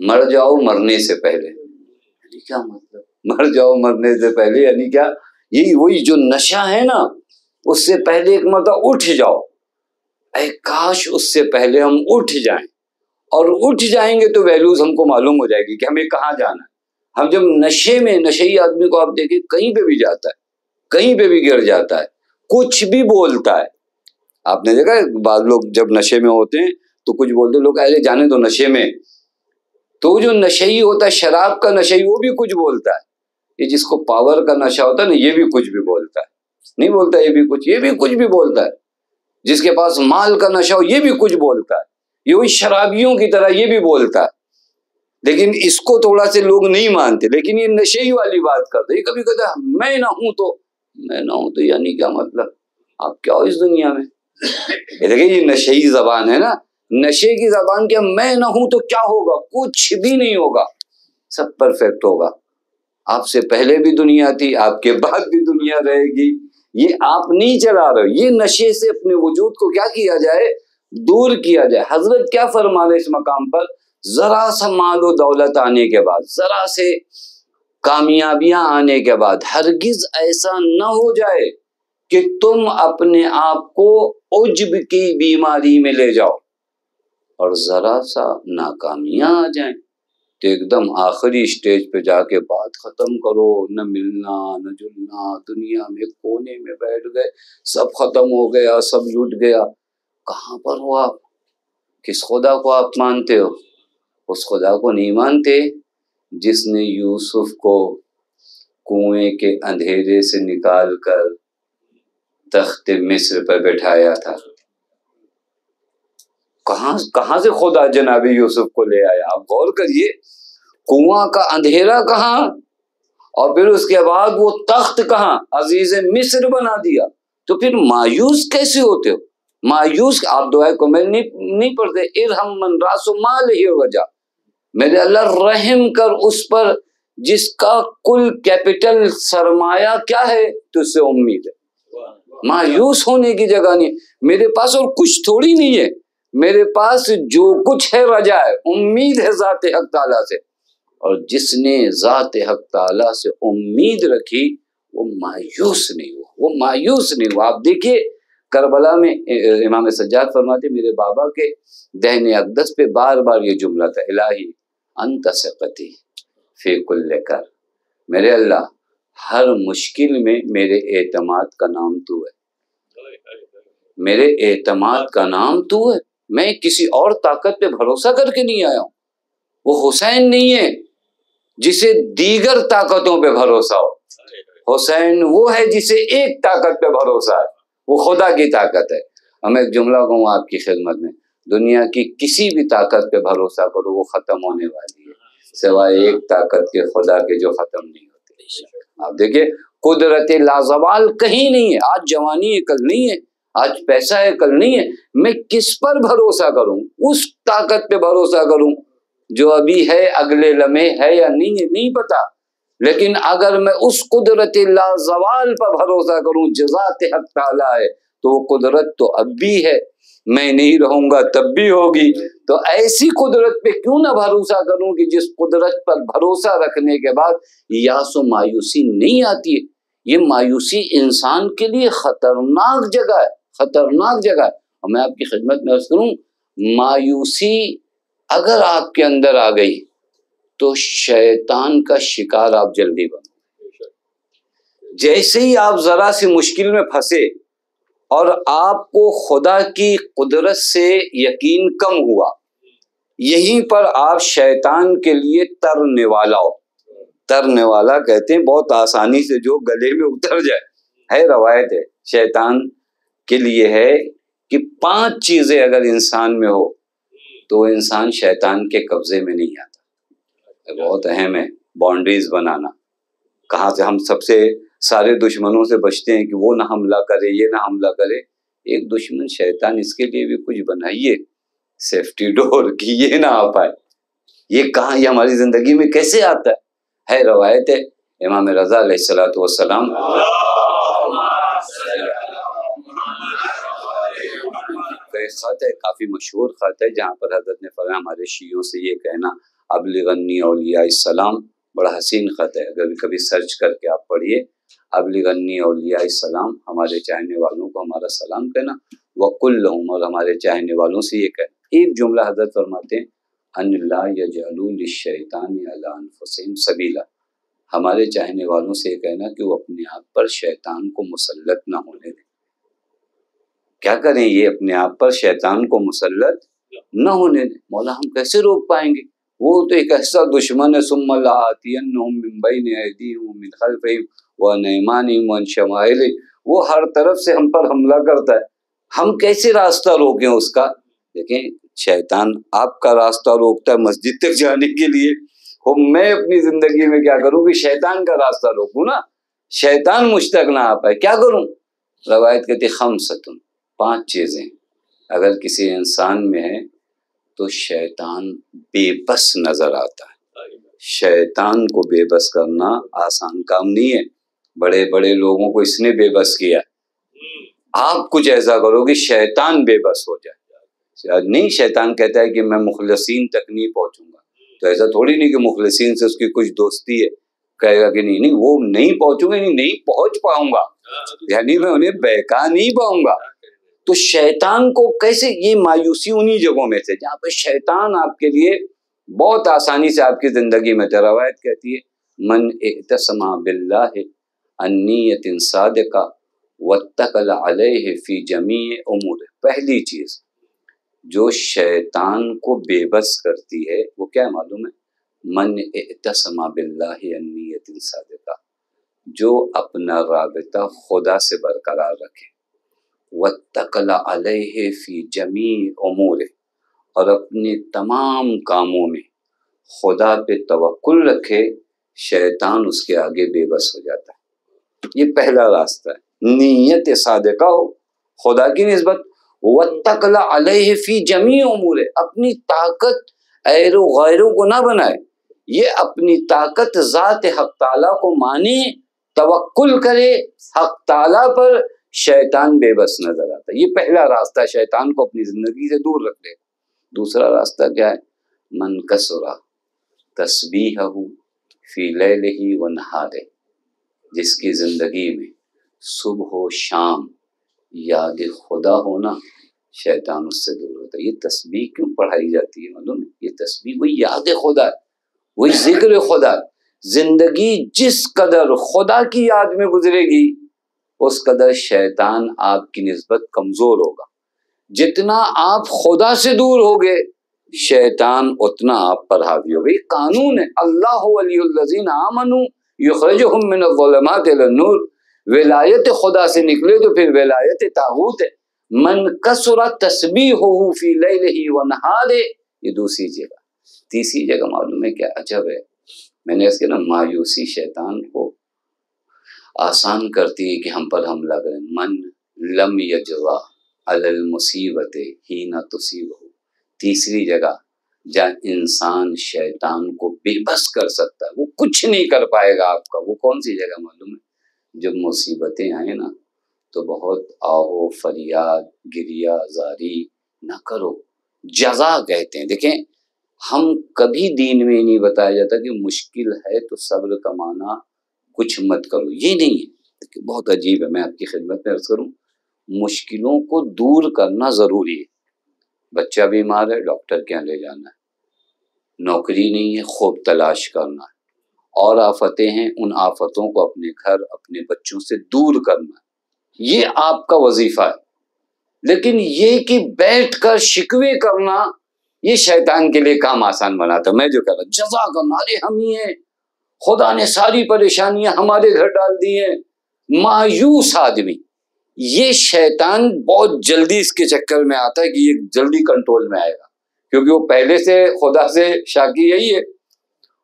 مر جاؤ مرنے سے پہلے۔ یعنی کیا مطلب؟ مر جاؤ مرنے سے پہلے یعنی کیا؟ یہی وہی جو نشہ ہے نا، اس سے پہلے ایک مرتبہ اٹھ جاؤ۔ اے کاش اس سے پہلے ہم اٹھ جائیں، اور اٹھ جائیں گے تو ویلیوز ہم کو معلوم ہو جائے گی کہ ہمیں کہاں جانا ہے۔ ہم جب نشے میں، نشئی آدمی کو آپ دیکھیں کہیں پہ بھی جاتا ہے، کہیں پہ بھی گر جاتا ہے، کچھ بھی بولتا ہے۔ آپ نے دیکھا ہے بعض لوگ جب نشے میں ہوتے ہیں تو کچھ بولتے، لوگ ایسے جانے تو نشے میں، تو جو نشئی ہوتا ہے، شراب کا نشئی، وہ بھی کچھ بولتا ہے۔ یہ جس کو پاور کا نشہ ہوتا ہے نا، یہ بھی کچھ بھی بولتا ہے، نہیں بولتا یہ بھی کچھ بھی بولتا ہے۔ جس کے پاس مال کا نشہ ہو یہ بھی کچھ بولتا ہے، یہ وہی شرابیوں کی طرح یہ بھی بولتا ہے۔ لیکن اس کو تھوڑا سے لوگ نہیں مانتے، لیکن یہ نشے والی بات کرتے۔ یہ کبھی کہتا ہے میں نہ ہوں تو یعنی کیا مطلب؟ آپ کیا ہو اس دنیا میں؟ یہ دیکھیں یہ نشئی زبان ہے نا، نشے کی زبان کیا؟ میں نہ ہوں تو کیا ہوگا؟ کچھ بھی نہیں ہوگا، سب پرفیکٹ ہوگا۔ آپ سے پہلے بھی دنیا تھی، آپ کے بعد بھی دنیا رہے گی، یہ آپ نہیں چلا رہے۔ یہ نشے سے اپنے وجود کو کیا کیا جائے؟ دور کیا جائے۔ حضرت کیا فرما رہے اس مقام پر؟ ذرا سا مال و دولت آنے کے بعد، ذرا سے کامیابیاں آنے کے بعد ہرگز ایسا نہ ہو جائے کہ تم اپنے آپ کو عجب کی بیماری میں لے جاؤ، اور ذرا سا ناکامیاں آ جائیں تو ایک دم آخری سٹیج پہ جا کے بات ختم کرو، نہ ملنا نہ جلنا، دنیا میں کونے میں بیٹھ گئے، سب ختم ہو گیا، سب لٹ گیا۔ کہاں پر ہو آپ؟ کس خدا کو آپ مانتے ہو؟ اس خدا کو نہیں مانتے جس نے یوسف کو کنویں کے اندھیرے سے نکال کر تخت مصر پر بٹھایا تھا۔ کہاں سے خدا جناب یوسف کو لے آیا؟ آپ غور کریے، کنواں کا اندھیرا کہاں، اور پھر اس کے بعد وہ تخت کہاں؟ عزیز مصر بنا دیا۔ تو پھر مایوس کیسے ہوتے ہو؟ مایوس آپ دعائے کو میں نہیں پڑھتے، ارحم من راس مال ہی وجہ، میرے اللہ رحم کر اس پر جس کا کل کیپٹل سرمایہ کیا ہے، تو اس سے امید ہے۔ مایوس ہونے کی جگہ نہیں، میرے پاس اور کچھ تھوڑی نہیں ہے، میرے پاس جو کچھ ہے رجا ہے، امید ہے ذات حق تعالیٰ سے، اور جس نے ذات حق تعالیٰ سے امید رکھی وہ مایوس نہیں ہوا، وہ مایوس نہیں ہوا۔ آپ دیکھیے کربلا میں امام سجاد فرماتے میرے بابا کے دہن اقدس پہ بار بار یہ جملہ تھا، الہی انت ثقتی فی کل کر، میرے اللہ ہر مشکل میں میرے اعتماد کا نام تو ہے، میرے اعتماد کا نام تو ہے، میں کسی اور طاقت پہ بھروسہ کر کے نہیں آیا ہوں۔ وہ حسین نہیں ہے جسے دیگر طاقتوں پہ بھروسہ ہو، حسین وہ ہے جسے ایک طاقت پہ بھروسہ ہے، وہ خدا کی طاقت ہے۔ ہم ایک جملہ کہوں آپ کی خدمت میں، دنیا کی کسی بھی طاقت پہ بھروسہ کرو وہ ختم ہونے والی ہے، سوائے ایک طاقت کے، خدا کے، جو ختم نہیں ہوتی۔ آپ دیکھیں قدرت لازوال کہیں نہیں ہے، آج جوانی ہے کل نہیں ہے، آج پیسہ ہے کل نہیں ہے، میں کس پر بھروسہ کروں؟ اس طاقت پہ بھروسہ کروں جو ابھی ہے، اگلے لمحے ہے یا نہیں ہے نہیں پتا، لیکن اگر میں اس قدرت لازوال پر بھروسہ کروں جو ذات حق تعالیٰ ہے، تو وہ قدرت تو اب بھی ہے، میں نہیں رہوں گا تب بھی ہوگی۔ تو ایسی قدرت پہ کیوں نہ بھروسہ کروں کہ جس قدرت پر بھروسہ رکھنے کے بعد یاس و مایوسی نہیں آتی ہے۔ یہ مایوسی انسان کے لیے خطرناک جگہ ہے، خطرناک جگہ ہے۔ اور میں آپ کی خدمت میں عرض کروں، مایوسی اگر آپ کے اندر آ گئی تو شیطان کا شکار آپ جلدی بنو. جیسے ہی آپ ذرا سی مشکل میں پھنسے اور آپ کو خدا کی قدرت سے یقین کم ہوا، یہیں پر آپ شیطان کے لیے ترنے والا ہو. ترنے والا کہتے ہیں بہت آسانی سے جو گلے میں اتر جائے. ہے روایت ہے شیطان کے لیے ہے کہ 5 چیزیں اگر انسان میں ہو تو وہ انسان شیطان کے قبضے میں نہیں آتا. بہت اہم ہے باؤنڈریز بنانا. کہاں سے ہم سب سے سارے دشمنوں سے بچتے ہیں کہ وہ نہ حملہ کرے، یہ نہ حملہ کرے. ایک دشمن شیطان، اس کے لیے بھی کچھ بنائیے سیفٹی ڈور کی یہ نہ آ پائے. یہ کہاں، یہ ہماری زندگی میں کیسے آتا ہے روایت ہے امام رضا علیہ الصلوۃ والسلام خط ہے، کافی مشہور خط ہے، جہاں پر حضرت نے فرمایا ہمارے شیعوں سے یہ کہنا ابلغنی اولیاء السلام. بڑا حسین خط ہے، اگر کبھی سرچ کر کے آپ پڑھیے ابلغنی اولیاء السلام، ہمارے چاہنے والوں کو ہمارا سلام کہنا. وقل لہم، اور ہمارے چاہنے والوں سے یہ کہنا. ایک جملہ حضرت فرماتے ہیں ان لا یجعلوا للشیطان علی انفسہم سبیلا، ہمارے چاہنے والوں سے یہ کہنا کہ وہ اپنے آپ پر شیطان کو مسلط نہ ہونے دیں. کیا کریں یہ اپنے آپ پر شیطان کو مسلط نہ ہونے دیں. مولا ہم کیسے روک پائیں گے؟ وہ تو ایک ایسا دشمن ہے ثم لآتینہم من بین ایدیہم ومن خلفہم وعن ایمانہم وعن شمائلہم، وہ ہر طرف سے ہم پر حملہ کرتا ہے. ہم کیسے راستہ روکیں اس کا؟ دیکھیں شیطان آپ کا راستہ روکتا ہے مسجد تک جانے کے لیے، میں اپنی زندگی میں کیا کروں کہ شیطان کا راستہ روکوں نا، شیطان مجھ تک نہ آ پائے. کیا کروں؟ روایت کہتی 5 چیزیں اگر کسی انسان میں ہے تو شیطان بے بس نظر آتا ہے. شیطان کو بے بس کرنا آسان کام نہیں ہے. بڑے بڑے لوگوں کو اس نے بے بس کیا. آپ کچھ ایسا کرو کہ شیطان بے بس ہو جائے. نہیں، شیطان کہتا ہے کہ میں مخلصین تک نہیں پہنچوں گا، تو ایسا تھوڑی نہیں کہ مخلصین سے اس کی کچھ دوستی ہے. کہے گا کہ نہیں وہ نہیں پہنچوں گا، نہیں پہنچ پاؤں گا، یعنی میں انہیں بہکا نہیں پاؤں گا. تو شیطان کو کیسے، یہ مایوسی انہی جگہوں میں سے جہاں پہ شیطان آپ کے لیے بہت آسانی سے آپ کی زندگی میں تھے. روایت کہتی ہے من اعتصم باللہ النیۃ صادقہ واتکل علیہ فی جمیع امور. پہلی چیز جو شیطان کو بے بس کرتی ہے وہ کیا معلوم ہے؟ من اعتصم باللہ النیۃ صادقہ، جو اپنا رابطہ خدا سے برقرار رکھے. واتکل علیہ فی جمیع امور، اور اپنے تمام کاموں میں خدا پہ توکل رکھے، شیطان اس کے آگے بے بس ہو جاتا ہے. یہ پہلا راستہ ہے، نیت صادقہ ہو خدا کی نسبت. واتکل علیہ فی جمیع امور، اپنی طاقت ایرو غیروں کو نہ بنائے، یہ اپنی طاقت ذات حق تعالیٰ کو مانے، توکل کرے حق تعالیٰ پر. شیطان بے بس نظر آتا ہے. یہ پہلا راستہ ہے شیطان کو اپنی زندگی سے دور رکھ لے. دوسرا راستہ کیا ہے؟ من کثر تسبیحہ فی لیلہ و نہارہ، جس کی زندگی میں صبح و شام یاد خدا ہونا، شیطان اس سے دور ہوتا ہے. یہ تسبیح کیوں پڑھائی جاتی ہے معلوم ہے؟ یہ تسبیح وہی یاد خدا ہے، وہی ذکر خدا ہے. زندگی جس قدر خدا کی یاد میں گزرے گی اس قدر شیطان آپ کی نسبت کمزور ہوگا. جتنا آپ خدا سے دور ہوگے شیطان اتنا آپ پر حاوی ہوگا. یہ قانون ہے. اللہ ولی الذین آمنوا یخرجہم من الظلمات الی النور. ولایت خدا سے نکلے تو پھر ولایت طاغوت ہے. من کثرت تسبیحہ فی لیلہ و نہارہ، یہ دوسری جگہ. تیسری جگہ معلوم ہے کیا عجب ہے؟ میں نے اس کے نا مایوسی شیطان کو آسان کرتی ہے کہ ہم پر حملہ کریں. من لم یجرا علی المصیبت حین تصیبہ، تیسری جگہ جہاں انسان شیطان کو بے بس کر سکتا ہے، وہ کچھ نہیں کر پائے گا آپ کا. وہ کون سی جگہ معلوم ہے؟ جب مصیبتیں آئیں نا تو بہت آہو فریاد گریہ زاری نہ کرو. جزا کہتے ہیں. دیکھیں ہم کبھی دین میں نہیں بتایا جاتا کہ مشکل ہے تو صبر کا معنی کچھ مت کرو، یہ نہیں ہے. بہت عجیب ہے، میں آپ کی خدمت میں عرض کروں، مشکلوں کو دور کرنا ضروری ہے. بچہ بیمار ہے ڈاکٹر کے یہاں لے جانا ہے، نوکری نہیں ہے، خوب تلاش کرنا ہے، اور آفتیں ہیں، ان آفتوں کو اپنے گھر اپنے بچوں سے دور کرنا ہے، یہ آپ کا وظیفہ ہے۔ لیکن یہ کہ بیٹھ کر شکوے کرنا، یہ شیطان کے لیے کام آسان بناتا۔ میں جو کہہ رہا جزا کرنا، ارے ہم ہی ہیں، خدا نے ساری پریشانیاں ہمارے گھر ڈال دی ہیں، مایوس آدمی، یہ شیطان بہت جلدی اس کے چکر میں آتا ہے کہ یہ جلدی کنٹرول میں آئے گا، کیونکہ وہ پہلے سے خدا سے شاکی یہی ہے،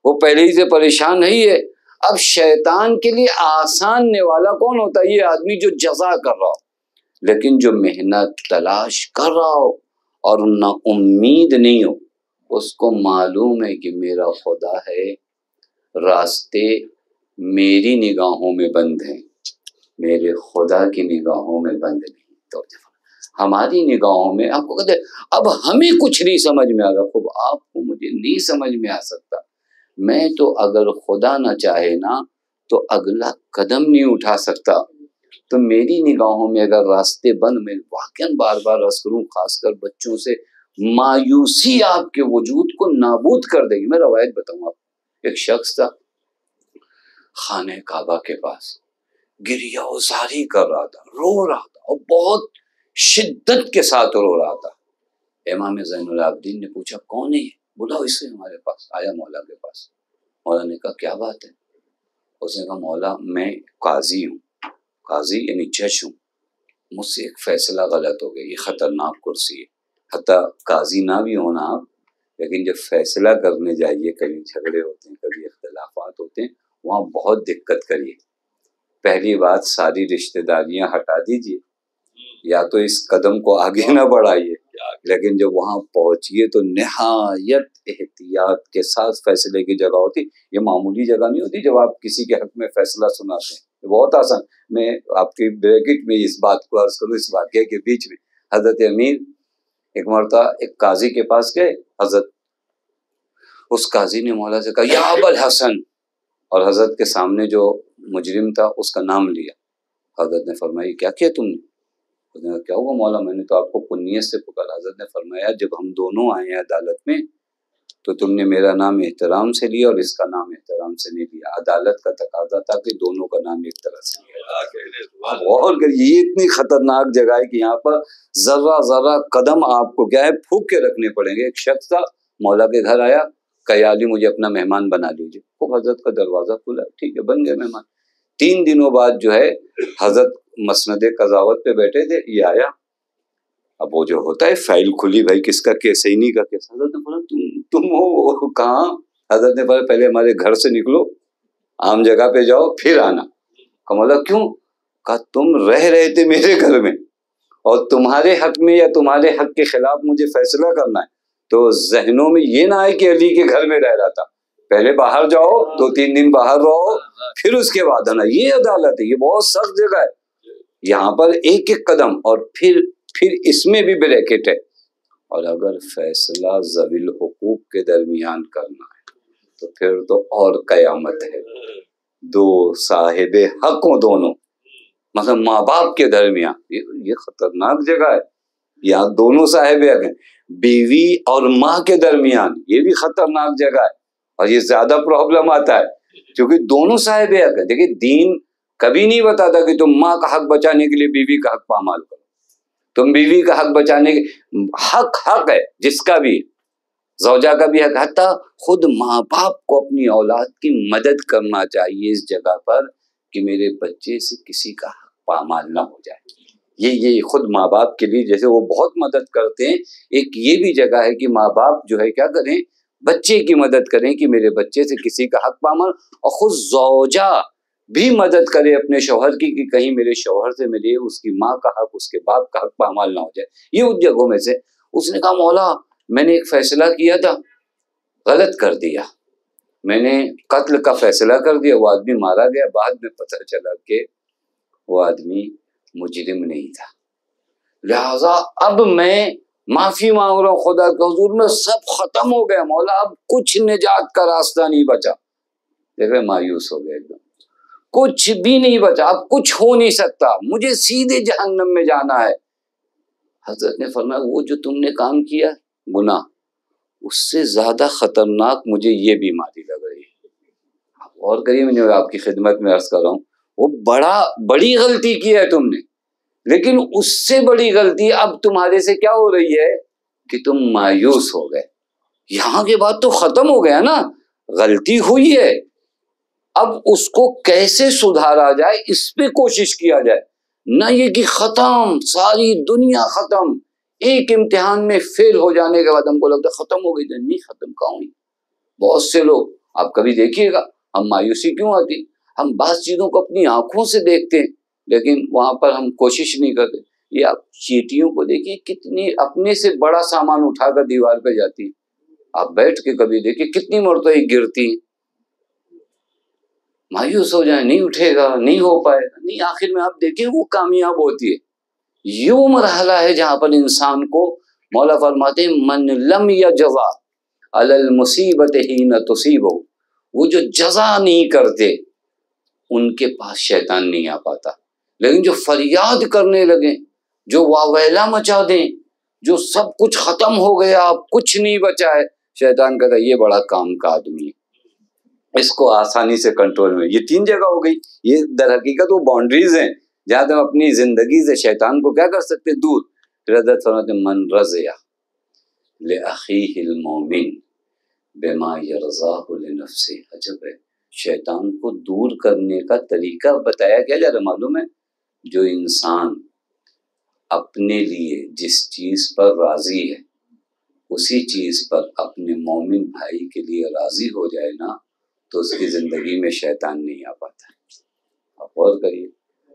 وہ پہلے ہی سے پریشان ہی ہے۔ اب شیطان کے لیے آسان والا کون ہوتا ہے؟ یہ آدمی جو جزا کر رہا ہو، لیکن جو محنت تلاش کر رہا ہو اور نہ امید نہیں ہو، اس کو معلوم ہے کہ میرا خدا ہے، راستے میری نگاہوں میں بند ہیں، میرے خدا کی نگاہوں میں بند نہیں۔ تو ہماری نگاہوں میں آپ کو کہتے اب ہمیں کچھ نہیں سمجھ میں آ رہا، خوب آپ کو مجھے نہیں سمجھ میں آ سکتا، میں تو اگر خدا نہ چاہے نا تو اگلا قدم نہیں اٹھا سکتا۔ تو میری نگاہوں میں اگر راستے بند، میں واقعاً بار بار عرض کروں، خاص کر بچوں سے، مایوسی آپ کے وجود کو نابود کر دے گی۔ میں روایت بتاؤں آپ، ایک شخص تھا خانہ کعبہ کے پاس، گریہ وزاری کر رہا تھا، رو رہا تھا، اور بہت شدت کے ساتھ رو رہا تھا۔ امام زین العابدین نے پوچھا کون ہے یہ؟ بلاؤ اسے ہمارے پاس۔ آیا مولا کے پاس، مولا نے کہا کیا بات ہے؟ اس نے کہا مولا میں قاضی ہوں، قاضی یعنی جج ہوں، مجھ سے ایک فیصلہ غلط ہو گیا، یہ خطرناک کرسی ہے، حتیٰ قاضی نہ بھی ہونا آپ، لیکن جب فیصلہ کرنے جائیے، کبھی جھگڑے ہوتے ہیں، کبھی اختلافات ہوتے ہیں، وہاں بہت دقت کریے۔ پہلی بات، ساری رشتہ داریاں ہٹا دیجیے، یا تو اس قدم کو آگے نہ بڑھائیے، لیکن جب وہاں پہنچیے تو نہایت احتیاط کے ساتھ فیصلے کی جگہ ہوتی، یہ معمولی جگہ نہیں ہوتی جب آپ کسی کے حق میں فیصلہ سناتے ہیں، یہ بہت آسان۔ میں آپ کی بریکٹ میں اس بات کو عرض کروں، اس واقعے کے بیچ میں، حضرت امیر ایک مرتبہ ایک قاضی کے پاس گئے، حضرت، اس قاضی نے مولا سے کہا یا ابا الحسن، اور حضرت کے سامنے جو مجرم تھا اس کا نام لیا۔ حضرت نے فرمایا کیا کیا تم نے؟ اس نے کہا کیا ہوا مولا، میں نے تو آپ کو کنیت سے پکارا۔ حضرت نے فرمایا جب ہم دونوں آئے ہیں عدالت میں تو تم نے میرا نام احترام سے لیا اور اس کا نام احترام سے نہیں لیا، عدالت کا تقاضا تھا کہ دونوں کا نام ایک طرح سے لیا۔ غور کریے، یہ اتنی خطرناک جگہ ہے کہ یہاں پر ذرہ ذرہ قدم آپ کو کیا ہے پھونک کے رکھنے پڑیں گے۔ ایک شخص تھا مولا کے گھر آیا، کہ علی مجھے اپنا مہمان بنا لیجیے، خوب حضرت کا دروازہ کھلا، ٹھیک ہے بن گئے مہمان۔ 3 دنوں بعد جو ہے حضرت مسند قضاوت پہ بیٹھے تھے، یہ آیا، اب وہ جو ہوتا ہے فائل کھلی، بھائی کس کا کیس، سینی کا کیس۔ حضرت نے بولا تم ہو کہاں؟ حضرت نے بولا پہلے ہمارے گھر سے نکلو، عام جگہ پہ جاؤ پھر آنا۔ کہا مولا کیوں؟ کہا تم رہ رہے تھے میرے گھر میں اور تمہارے حق میں یا تمہارے حق کے خلاف مجھے فیصلہ کرنا ہے، تو ذہنوں میں یہ نہ آئے کہ علی کے گھر میں رہ رہا تھا، پہلے باہر جاؤ، 2-3 دن باہر رہو، پھر اس کے بعد آنا۔ یہ عدالت ہے، یہ بہت سخت جگہ ہے، یہاں پر ایک ایک قدم، اور پھر اس میں بھی بریکٹ ہے، اور اگر فیصلہ ذوی الحقوق کے درمیان کرنا ہے تو پھر تو اور قیامت ہے، دو صاحب حق ہوں دونوں، مثلا ماں باپ کے درمیان، یہ خطرناک جگہ ہے، یا دونوں صاحب حق ہیں، بیوی اور ماں کے درمیان، یہ بھی خطرناک جگہ ہے، اور یہ زیادہ پرابلم آتا ہے کیونکہ دونوں صاحب حق ہیں۔ دیکھیں دین کبھی نہیں بتاتا کہ تم ماں کا حق بچانے کے لیے بیوی کا حق پامال کرو، تم بیوی کا حق بچانے کے حق ہے جس کا بھی، زوجہ کا بھی حق، حتیٰ خود ماں باپ کو اپنی اولاد کی مدد کرنا چاہیے اس جگہ پر کہ میرے بچے سے کسی کا حق پامال نہ ہو جائے۔ یہ خود ماں باپ کے لیے جیسے وہ بہت مدد کرتے ہیں، ایک یہ بھی جگہ ہے کہ ماں باپ جو ہے کیا کریں، بچے کی مدد کریں کہ میرے بچے سے کسی کا حق پامال، اور خود زوجہ بھی مدد کرے اپنے شوہر کی کہ کہیں میرے شوہر سے میرے اس کی ماں کا حق، اس کے باپ کا حق پامال نہ ہو جائے۔ یہ ان جگہوں میں سے۔ اس نے کہا مولا میں نے ایک فیصلہ کیا تھا، غلط کر دیا، میں نے قتل کا فیصلہ کر دیا، وہ آدمی مارا گیا، بعد میں پتہ چلا کہ وہ آدمی مجرم نہیں تھا، لہذا اب میں معافی مانگ رہا ہوں خدا کے حضور میں، سب ختم ہو گیا مولا، اب کچھ نجات کا راستہ نہیں بچا۔ دیکھیں مایوس ہو گئے ایک دم، کچھ بھی نہیں بچا، اب کچھ ہو نہیں سکتا، مجھے سیدھے جہنم میں جانا ہے۔ حضرت نے فرمایا وہ جو تم نے کام کیا گناہ، اس سے زیادہ خطرناک مجھے یہ بیماری لگ رہی ہے۔ اور کریے، میں آپ کی خدمت میں عرض کر رہا ہوں، وہ بڑی غلطی کی ہے تم نے، لیکن اس سے بڑی غلطی اب تمہارے سے کیا ہو رہی ہے کہ تم مایوس ہو گئے۔ یہاں کے بعد تو ختم ہو گیا نا، غلطی ہوئی ہے، اب اس کو کیسے سدھارا جائے اس پہ کوشش کیا جائے، نہ یہ کہ ختم، ساری دنیا ختم، ایک امتحان میں فیل ہو جانے کے بعد ہم کو لگتا ہے ختم ہو گئی، نہیں ختم کہاں ہوئی۔ بہت سے لوگ آپ کبھی دیکھیے گا، ہم مایوسی کیوں آتی، ہم بعض چیزوں کو اپنی آنکھوں سے دیکھتے ہیں لیکن وہاں پر ہم کوشش نہیں کرتے۔ یہ آپ چیٹیوں کو دیکھیے، کتنی اپنے سے بڑا سامان اٹھا کر دیوار پہ جاتی ہیں، آپ بیٹھ کے کبھی دیکھیے کتنی مرتبہ گرتی ہیں، مایوس ہو جائیں، نہیں اٹھے گا، نہیں ہو پائے گا، نہیں، آخر میں آپ دیکھیں وہ کامیاب ہوتی ہے۔ یہ وہ مرحلہ ہے جہاں پر انسان کو مولا فرماتے ہیں من لم یجزع علی المصیبۃ حین تصیبہ، وہ جو جزا نہیں کرتے ان کے پاس شیطان نہیں آ پاتا، لیکن جو فریاد کرنے لگیں، جو واویلا مچا دیں، جو سب کچھ ختم ہو گیا، اب کچھ نہیں بچا ہے، شیطان کہتا ہے یہ بڑا کام کا آدمی ہے، اس کو آسانی سے کنٹرول میں۔ یہ 3 جگہ ہو گئی، یہ در حقیقت وہ باؤنڈریز ہیں جہاں تم اپنی زندگی سے شیطان کو کیا کر سکتے، دور۔ پھر حضرت فرماتے ہیں من رضی لأخیہ المؤمن بما یرضاہ لنفسہ، عجب ہے، شیطان کو دور کرنے کا طریقہ بتایا کیا جا رہا ہے معلوم ہے؟ جو انسان اپنے لیے جس چیز پر راضی ہے اسی چیز پر اپنے مومن بھائی کے لیے راضی ہو جائے نا، تو اس کی زندگی میں شیطان نہیں آ پاتا۔ آپ غور کریے،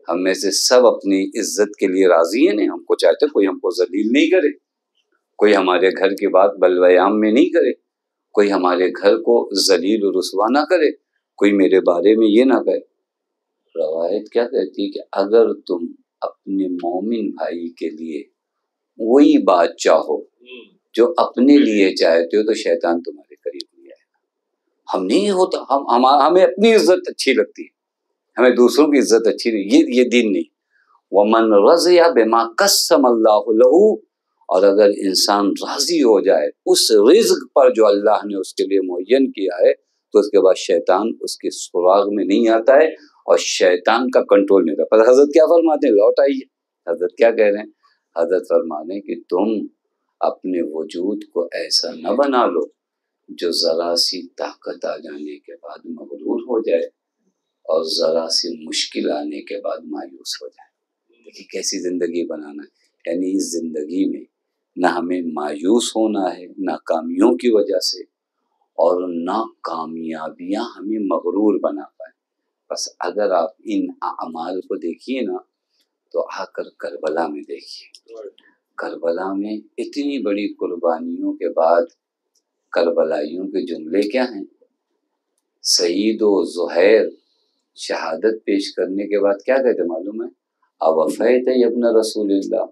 ہم میں سے سب اپنی عزت کے لیے راضی ہیں، نہیں، ہم کو چاہتے کوئی ہم کو ذلیل نہیں کرے، کوئی ہمارے گھر کی بات بلویام میں نہیں کرے، کوئی ہمارے گھر کو ذلیل و رسوا نہ کرے، کوئی میرے بارے میں یہ نہ کہے۔ روایت کیا کہتی ہے کہ اگر تم اپنے مومن بھائی کے لیے وہی بات چاہو جو اپنے لیے چاہتے ہو تو شیطان تمہارے قریب نہیں آئے گا۔ ہم نہیں ہوتا، ہمیں اپنی عزت اچھی لگتی ہے، ہمیں دوسروں کی عزت اچھی نہیں، یہ دین نہیں۔ وَمَنْ رَضِيَ بِمَا قَسَّمَ اللَّهُ لَهُ، اور اگر انسان راضی ہو جائے اس رزق پر جو اللہ نے اس کے لیے معین کیا ہے تو اس کے بعد شیطان اس کے سراغ میں نہیں آتا ہے اور شیطان کا کنٹرول نہیں رہتا۔ پر حضرت کیا فرماتے ہیں، لوٹ آئیے، حضرت کیا کہہ رہے ہیں؟ حضرت فرماتے ہیں کہ تم اپنے وجود کو ایسا نہ بنا لو جو ذرا سی طاقت آ جانے کے بعد مغرور ہو جائے اور ذرا سی مشکل آنے کے بعد مایوس ہو جائے۔ دیکھیے کیسی زندگی بنانا ہے، یعنی اس زندگی میں نہ ہمیں مایوس ہونا ہے ناکامیوں کی وجہ سے، اور نہ کامیابیاں ہمیں مغرور بنا پائیں۔ بس اگر آپ ان اعمال کو دیکھیے نا تو آ کر کربلا میں دیکھیے، کربلا میں اتنی بڑی قربانیوں کے بعد کربلائیوں کے جملے کیا ہیں؟ سعید و زہیر شہادت پیش کرنے کے بعد کیا کہتے معلوم ہے؟ اوفیت ابن رسول اللہ،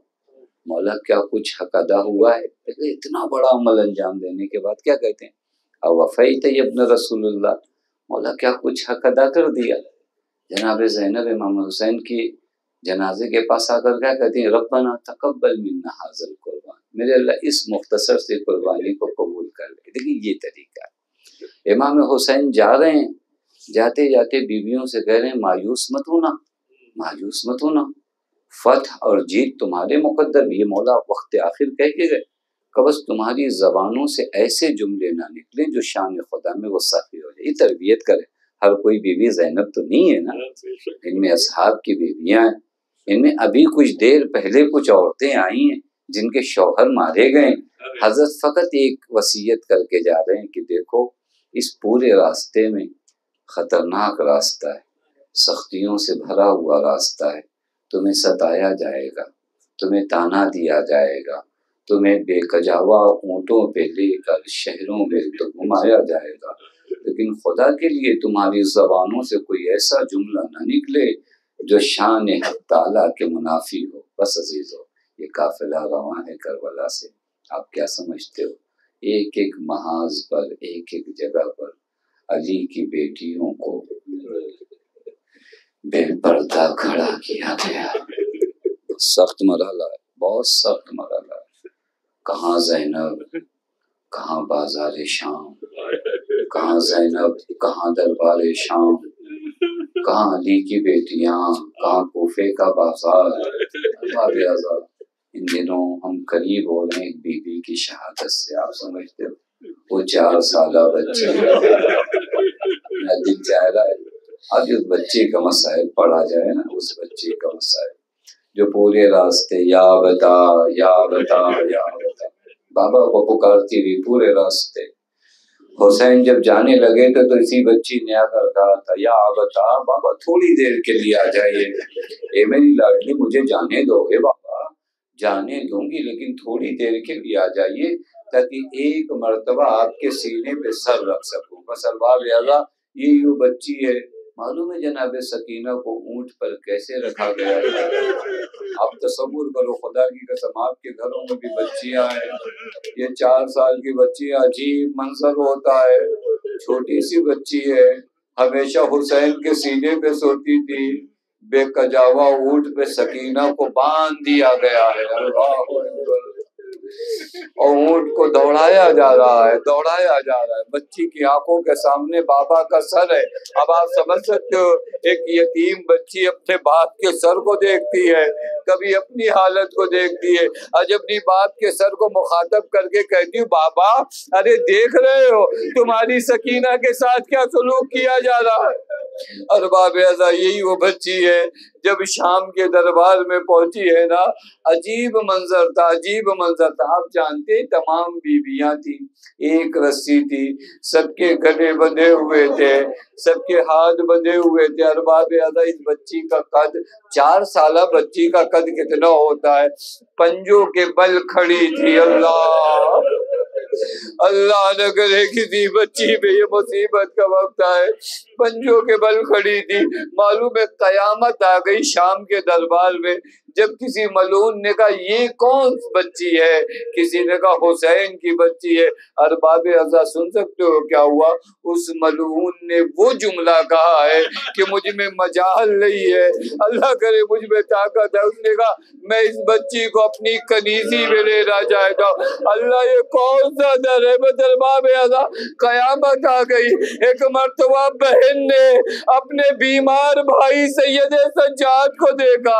مولا کیا کچھ حق ادا ہوا ہے؟ اتنا بڑا عمل انجام دینے کے بعد کیا کہتے ہیں؟ اوفیت ابن رسول اللہ، مولا کیا کچھ حق ادا کر دیا؟ جناب زینب امام حسین کی جنازے کے پاس آ کر کیا کہتی ہیں؟ ربنا تقبل منا ھذا القربان، میرے اللہ اس مختصر سے قربانی کو قبول کر لے۔ دیکھیں یہ طریقہ ہے۔ امام حسین جا رہے ہیں، جاتے جاتے بیویوں سے کہہ رہے ہیں مایوس مت ہونا، مایوس مت ہونا، فتح اور جیت تمہارے مقدر میں، یہ مولا وقت آخر کہہ کے گئے کہ بس تمہاری زبانوں سے ایسے جملے نہ نکلیں جو شان خدا میں غصہ ہو جائے۔ یہ تربیت کرے، ہر کوئی بیوی زینب تو نہیں ہے نا، ان میں اصحاب کی بیویاں ہیں، ان میں ابھی کچھ دیر پہلے کچھ عورتیں آئی ہیں جن کے شوہر مارے گئے۔ حضرت فقط ایک وصیت کر کے جا رہے ہیں کہ دیکھو اس پورے راستے میں خطرناک راستہ ہے، سختیوں سے بھرا ہوا راستہ ہے، تمہیں ستایا جائے گا، تمہیں تانا دیا جائے گا، تمہیں بے کجاوا اونٹوں پہ لے کر شہروں میں تو گھمایا جائے گا، لیکن خدا کے لیے تمہاری زبانوں سے کوئی ایسا جملہ نہ نکلے جو شان حق تعالیٰ کے منافی ہو۔ بس عزیزو، یہ قافلہ رواں ہے کربلا سے، آپ کیا سمجھتے ہو؟ ایک ایک محاذ پر، ایک ایک جگہ پر علی کی بیٹیوں کو بے پردہ کھڑا کیا گیا۔ سخت مرحلہ ہے، بہت سخت مرحلہ ہے۔ کہاں زینب، کہاں بازار شام، کہاں زینب، کہاں دربار شام، کہاں علی کی بیٹیاں، کہاں کوفے کا بازار۔ ارباب اعضاء، ان دنوں ہم قریب ہو رہے ہیں ایک بی بی کی شہادت سے۔ آپ سمجھتے ہو وہ 4 سالہ بچے، میرا دل چاہ رہا ہے اب اس بچے کا مسائل پڑھا جائے نا، اس بچے کا مسائل جو پورے راستے یا بتا یا بتا یا بتا بابا کو پکارتی رہی پورے راستے۔ حسین جب جانے لگے تھے تو اسی بچی نے آ کر کہا تھا یا بتا بابا تھوڑی دیر کے لیے آ جائیے، اے میری لاڈلی مجھے جانے دو گے بابا، جانے دوں گی لیکن تھوڑی دیر کے لیے آ جائیے تاکہ ایک مرتبہ آپ کے سینے پہ سر رکھ سکوں۔ بس ارباب اعضاء یہ وہ بچی ہے، معلوم ہے جناب سکینہ کو اونٹ پر کیسے رکھا گیا ہے۔ آپ تصور کرو، خدا کی قسم آپ کے گھروں میں بھی بچیاں ہیں، یہ 4 سال کی بچی، عجیب منظر ہوتا ہے، چھوٹی سی بچی ہے، ہمیشہ حسین کے سینے پہ سوتی تھی، بے کجاوا اونٹ پہ سکینہ کو باندھ دیا گیا ہے۔ اللہ اکبر، اور اونٹ کو دوڑایا جا رہا ہے، دوڑایا جا رہا ہے، بچی کی آنکھوں کے سامنے بابا کا سر ہے۔ اب آپ سمجھ سکتے ہو ایک یتیم بچی اپنے باپ کے سر کو دیکھتی ہے، کبھی اپنی حالت کو دیکھتی ہے، آج اپنی باپ کے سر کو مخاطب کر کے کہتی ہوں بابا ارے دیکھ رہے ہو تمہاری سکینہ کے ساتھ کیا سلوک کیا جا رہا ہے۔ ارباب اعضاء یہی وہ بچی ہے جب شام کے دربار میں پہنچی ہے نا، عجیب منظر تھا، عجیب منظر تھا۔ آپ جانتے تمام بیویاں تھیں، ایک رسی تھی، سب کے گلے بندھے ہوئے تھے، سب کے ہاتھ بندھے ہوئے تھے۔ ارباب اعضاء اس بچی کا قد، 4 سالہ بچی کا قد کتنا ہوتا ہے؟ پنجوں کے بل کھڑی تھی۔ اللہ اللہ نہ کرے کسی بچی پہ یہ مصیبت کا وقت آئے، پنجوں کے بل کھڑی تھی۔ معلوم ہے قیامت آ گئی شام کے دربار میں، جب کسی ملعون نے کہا یہ کون بچی ہے، کسی نے کہا حسین کی بچی ہے۔ ارباب اعضاء سن سکتے ہو کیا ہوا؟ اس ملعون نے وہ جملہ کہا ہے کہ مجھ میں مجال نہیں ہے، اللہ کرے مجھ میں طاقت ہے۔ اس نے کہا میں اس بچی کو اپنی کنیزی میں لینا چاہتا ہوں۔ اللہ یہ کون سا در ہے؟ ارباب اعضاء قیامت آ گئی۔ ایک مرتبہ بہن نے اپنے بیمار بھائی سید سجاد کو دیکھا،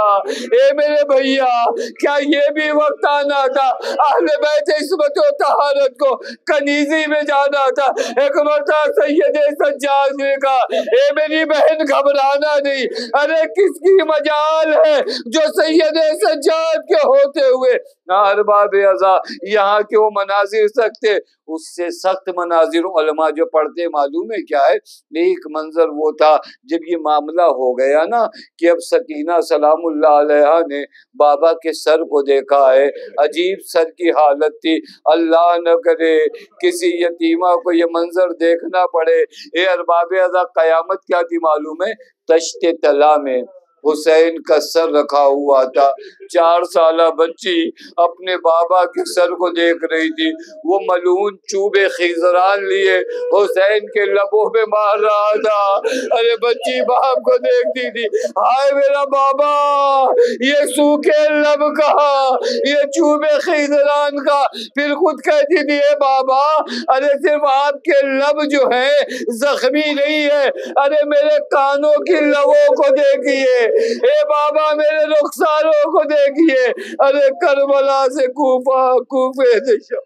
اے میرے بھیا کیا یہ بھی وقت آنا تھا اہل بیت عصمت و طہارت کو کنیزی میں جانا تھا؟ ایک مرتبہ سید سجاد نے کہا اے میری بہن گھبرانا نہیں، ارے کس کی مجال ہے جو سید سجاد کے ہوتے ہوئے۔ ارباب اعضاء یہاں کے وہ مناظر سکتے، اس سے سخت مناظر علماء جو پڑھتے معلوم ہے کیا ہے؟ ایک منظر وہ تھا جب یہ معاملہ ہو گیا نا کہ اب سکینہ سلام اللہ علیہ نے بابا کے سر کو دیکھا ہے، عجیب سر کی حالت تھی، اللہ نہ کرے کسی یتیمہ کو یہ منظر دیکھنا پڑے۔ اے ارباب اعضاء قیامت کیا تھی معلوم ہے؟ تشت طلا میں حسین کا سر رکھا ہوا تھا، 4 سالہ بچی اپنے بابا کے سر کو دیکھ رہی تھی، وہ ملعون چوبے خیزران لیے حسین کے لبوں پہ مار رہا تھا۔ ارے بچی باپ کو دیکھتی تھی، ہائے میرا بابا یہ سوکھے لب کہا، یہ چوبے خیزران کا، پھر خود کہتی تھی اے بابا ارے صرف آپ کے لب جو ہیں زخمی نہیں ہے، ارے میرے کانوں کی لبوں کو دیکھیے، اے بابا میرے رخساروں کو دیکھیے، ارے کربلا سے کوفہ، کوفے سے شام۔